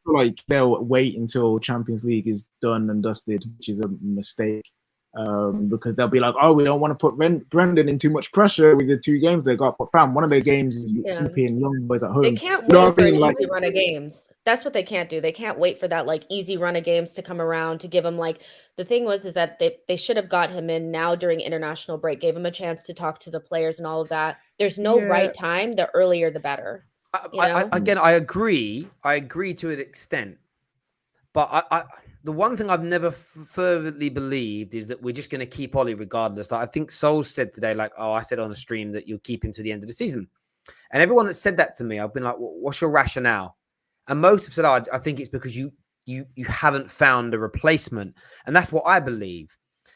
like they'll wait until Champions League is done and dusted, which is a mistake. Because they'll be like, oh, we don't want to put Brendan in too much pressure with the 2 games they got. But fam, one of their games is flipping young boys at home. They can't wait for an easy run of games. That's what they can't do. They can't wait for that like easy run of games to come around to give him like the thing is that they should have got him in now during international break, gave him a chance to talk to the players and all of that. There's no right time. The earlier, the better. I agree. I agree to an extent, but the one thing I've never fervently believed is that we're just going to keep Ollie regardless. Like, I think Souls said today, like, oh, I said on a stream that you'll keep him to the end of the season. And everyone that said that to me, I've been like, what's your rationale? And most have said, oh, I think it's because you haven't found a replacement. And that's what I believe.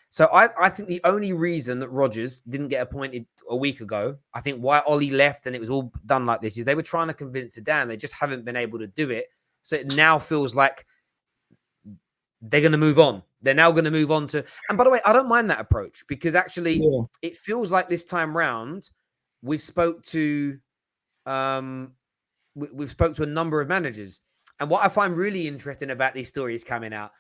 So I think the only reason that Rodgers didn't get appointed a week ago, I think why Ollie left and it was all done like this, is they were trying to convince Zidane. They just haven't been able to do it. So it now feels like they're going to move on. They're now going to move on to... And by the way, I don't mind that approach because actually it feels like this time round we've spoke to a number of managers. And what I find really interesting about these stories coming out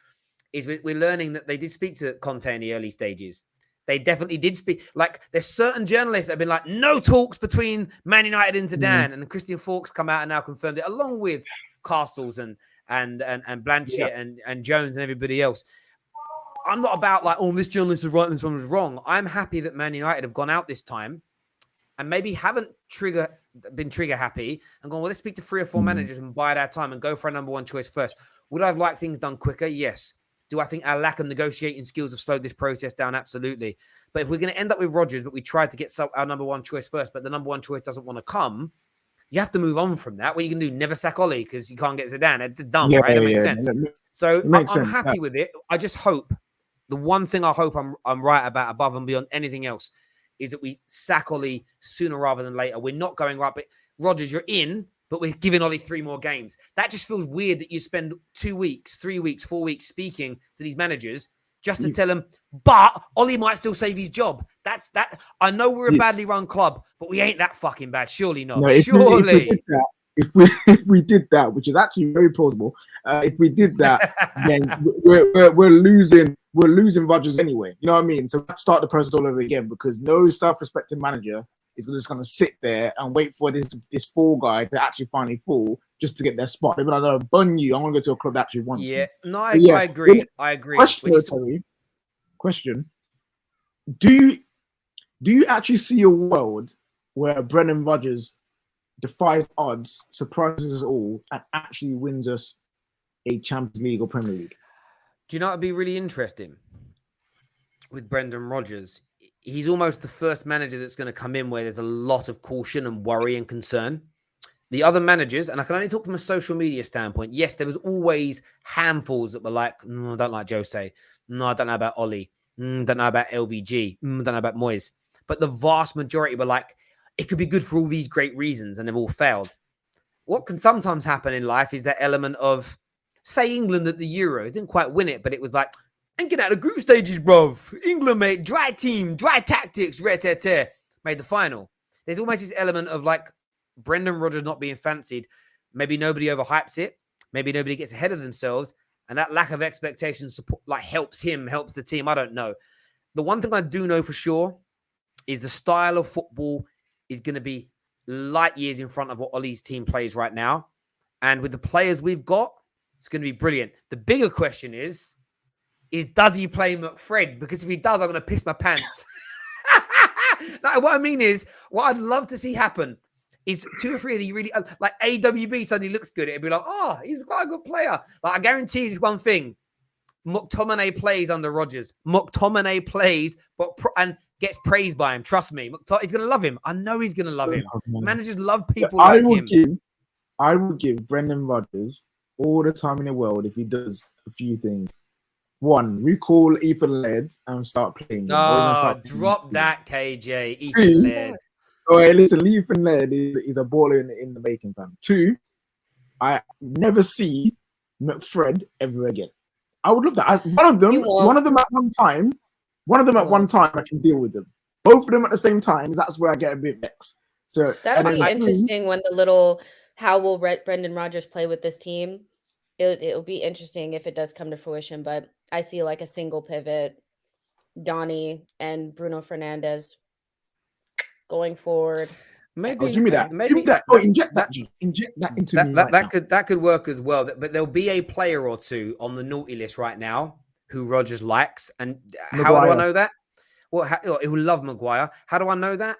is we're learning that they did speak to Conte in the early stages. They definitely did speak. Like, there's certain journalists that have been like, no talks between Man United and Zidane. And Christian Falk's come out and now confirmed it, along with Castles and Blanchett and Jones and everybody else. I'm not about like, oh, this journalist was right and this one was wrong. I'm happy that Man United have gone out this time and maybe haven't been trigger happy and gone, well, let's speak to 3 or 4 managers and bide our time and go for a number 1 choice first. Would I have liked things done quicker? Yes. Do I think our lack of negotiating skills have slowed this process down? Absolutely. But if we're going to end up with Rodgers, but we tried to get our number 1 choice first, but the number 1 choice doesn't want to come, you have to move on from that. What you can do, never sack Ollie because you can't get Zidane. It's dumb, right? It makes sense. So I'm happy with it. I just hope, the one thing I hope I'm right about above and beyond anything else is that we sack Ollie sooner rather than later. We're not going right, but Rodgers, you're in, but we're giving Ollie 3 more games. That just feels weird that you spend 2 weeks, 3 weeks, 4 weeks speaking to these managers just to tell them, but Ollie might still save his job. That's that. I know we're a badly run club, but we ain't that fucking bad. Surely not. No, if we did that, if we did that, which is actually very plausible, if we did that, then we're losing Rodgers anyway. You know what I mean? So let's start the process all over again, because no self-respecting manager is just going to sit there and wait for this fall guy to actually finally fall just to get their spot. They're like, "No, bun you. I want to go to a club that actually wants me." Yeah, no, I Yeah. agree. I agree. Question: Do you actually see a world where Brendan Rodgers defies odds, surprises us all, and actually wins us a Champions League or Premier League? Do you know what would be really interesting with Brendan Rodgers? He's almost the first manager that's going to come in where there's a lot of caution and worry and concern. The other managers, and I can only talk from a social media standpoint, yes, there was always handfuls that were like, no, I don't like Jose. No, I don't know about Ollie. Don't know about LVG. Don't know about Moyes. But the vast majority were like, it could be good for all these great reasons, and they've all failed. What can sometimes happen in life is that element of, say, England at the Euro. It didn't quite win it, but it was like, ain't getting out of group stages, bruv. England, mate, dry team, dry tactics, made the final. There's almost this element of like Brendan Rodgers not being fancied. Maybe nobody overhypes it. Maybe nobody gets ahead of themselves. And that lack of expectation support, like, helps him, helps the team. I don't know. The one thing I do know for sure is the style of football is going to be light years in front of what Ollie's team plays right now. And with the players we've got, it's going to be brilliant. The bigger question is does he play McFred? Because if he does, I'm going to piss my pants. Like, what I mean is, what I'd love to see happen is 2 or 3 of the really, like AWB suddenly looks good. It'd be like, oh, he's quite a good player. Like, I guarantee you this one thing. McTominay plays under Rodgers. McTominay plays and gets praised by him. Trust me. He's going to love him. I know he's going to love him. Managers love people like him. I would give Brendan Rodgers all the time in the world if he does a few things. 1, recall Ethan Laird and start playing. Drop that, KJ. Ethan Laird. Oh, hey, listen, Ethan Laird is a baller in the making, fam. 2, I never see McFred ever again. I would love that. One of them at one time. I can deal with them. Both of them at the same time. That's where I get a bit vexed. So that'll be interesting when the little how will Brendan Rodgers play with this team. It'll be interesting if it does come to fruition. But I see like a single pivot, Donny and Bruno Fernandes going forward. Maybe give me that. Oh, inject that into me. That could work as well. But there'll be a player or two on the naughty list right now who Rodgers likes. And how do I know that? Well, he will love Maguire. How do I know that?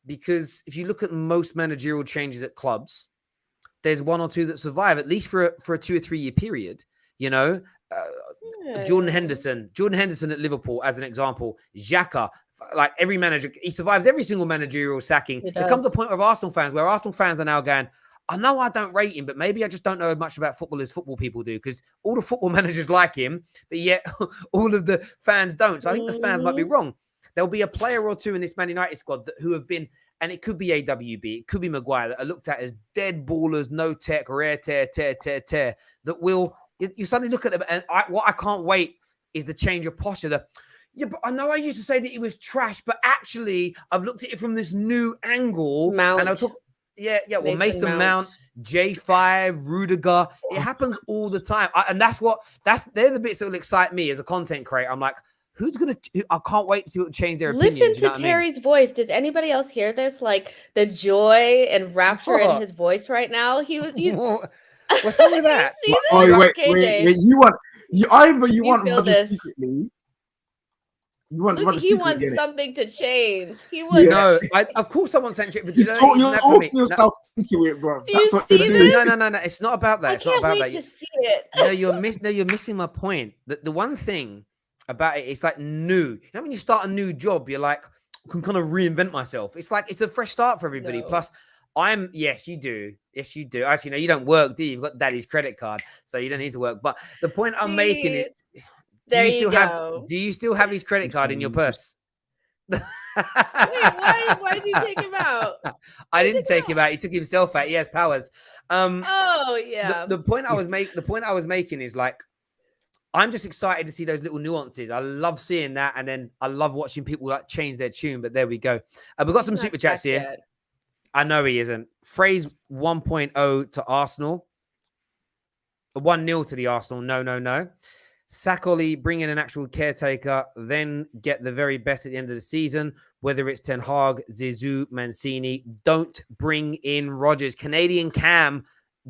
Because if you look at most managerial changes at clubs, there's 1 or 2 that survive, at least for a 2 or 3 year period. You know, Jordan Henderson at Liverpool, as an example. Xhaka, like every manager, he survives every single managerial sacking. There comes a point with Arsenal fans where Arsenal fans are now going, I know I don't rate him, but maybe I just don't know as much about football as football people do, because all the football managers like him, but yet all of the fans don't. So I think the fans might be wrong. There'll be a player or 2 in this Man United squad who have been, and it could be AWB, it could be Maguire, that are looked at as dead ballers, no tech, rare tear, that will, you suddenly look at them, and what I can't wait is the change of posture. Yeah, but I know I used to say that he was trash, but actually I've looked at it from this new angle. Mount. And I'll talk, well, Mason Mount, J5, Rudiger. It happens all the time. They're the bits that will excite me as a content creator. I'm like, I can't wait to see what change their opinion. Listen to Terry's voice. Does anybody else hear this? Like the joy and rapture in his voice right now. What's wrong with that? Wait. You want Rodgers secretly. He wants something to change. He wants. No, of course I want centric. But you're talking yourself into it, bro. That's what you're doing. No. It's not about that. I can't wait to see it. No, you're missing my point. The one thing about it's like new. You know, when you start a new job, you're like, I can kind of reinvent myself. It's like it's a fresh start for everybody. No. Plus, yes, you do. Actually, no, you don't work, do you? You've got daddy's credit card, so you don't need to work. But the point I'm making is, do you still have his credit card in your purse? Wait, why did you take him out? I didn't take him out. He took himself out. He has powers. Oh yeah. The point I was making is like, I'm just excited to see those little nuances. I love seeing that, and then I love watching people like change their tune. But there we go. We've got some super chats here. I know he isn't. Phrase 1.0 to Arsenal. 1-0 to the Arsenal. No. Sack Ole, bring in an actual caretaker, then get the very best at the end of the season, whether it's Ten Hag, Zizou, Mancini. Don't bring in Rodgers. Canadian Cam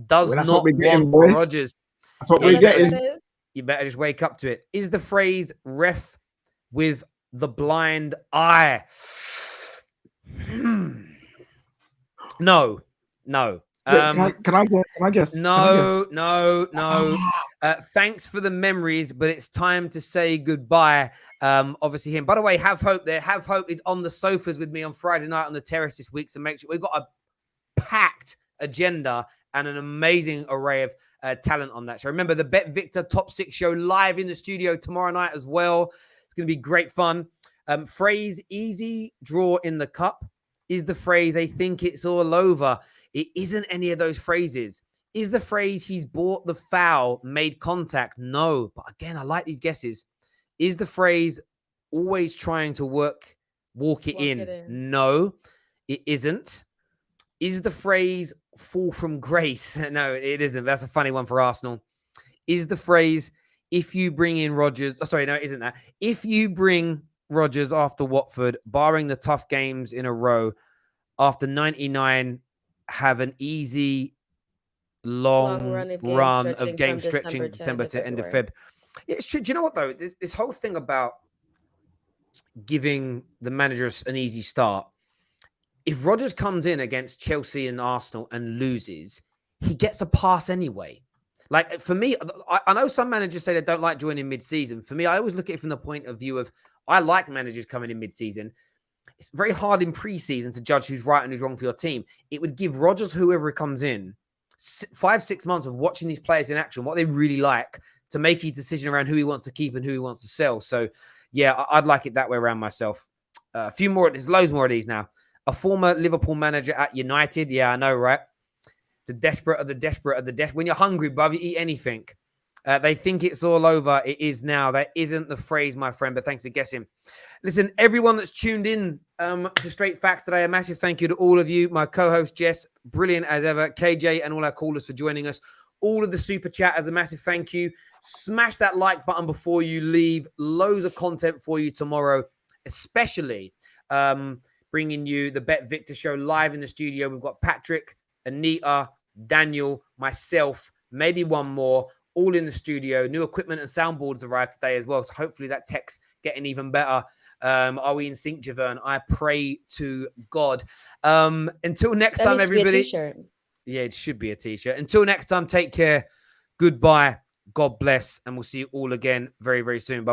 does Well, not want boy. Rodgers. That's what Yeah, we're that's what getting. it is. You better just wake up to it. Is the phrase ref with the blind eye? No. Wait, can I guess? No. Thanks for the memories, but it's time to say goodbye. Obviously him. By the way, Have Hope there. Have Hope is on the sofas with me on Friday night on the terrace this week. So make sure we've got a packed agenda and an amazing array of talent on that show. Remember the Bet Victor Top 6 show live in the studio tomorrow night as well. It's going to be great fun. Phrase easy draw in the cup is the phrase they think it's all over. It isn't any of those phrases. Is the phrase he's bought the foul, made contact? No. But again, I like these guesses. Is the phrase always trying to walk it in? No, it isn't. Is the phrase fall from grace? No, it isn't. That's a funny one for Arsenal. Is the phrase if you bring in Rodgers? Oh, sorry, no, it isn't that. If you bring Rodgers after Watford, barring the tough games in a row, after 99, have an easy long run of games stretching December to end of Feb. It's true. Do you know what though? This whole thing about giving the managers an easy start. If Rodgers comes in against Chelsea and Arsenal and loses, he gets a pass anyway. Like for me, I know some managers say they don't like joining mid-season. For me, I always look at it from the point of view of I like managers coming in mid-season. It's very hard in pre-season to judge who's right and who's wrong for your team. It would give Rodgers, whoever comes in, 5-6 months of watching these players in action, what they really like, to make his decision around who he wants to keep and who he wants to sell. So, yeah, I'd like it that way around myself. A few more. There's loads more of these now. A former Liverpool manager at United. Yeah, I know, right? The desperate of the desperate of the desperate. When you're hungry, bruv, you eat anything. They think it's all over. It is now. That isn't the phrase, my friend, but thanks for guessing. Listen, everyone that's tuned in to Straight Facts today, a massive thank you to all of you. My co-host, Jess, brilliant as ever. KJ and all our callers for joining us. All of the super chatters, a massive thank you. Smash that like button before you leave. Loads of content for you tomorrow, especially bringing you the Bet Victor show live in the studio. We've got Patrick, Anita, Daniel, myself, maybe one more, all in the studio. New equipment and soundboards arrived today as well. So hopefully that tech's getting even better. Are we in sync, Javerne? I pray to God. Until next time, everybody. Yeah, it should be a t-shirt. Until next time, take care. Goodbye. God bless. And we'll see you all again very, very soon. Bye.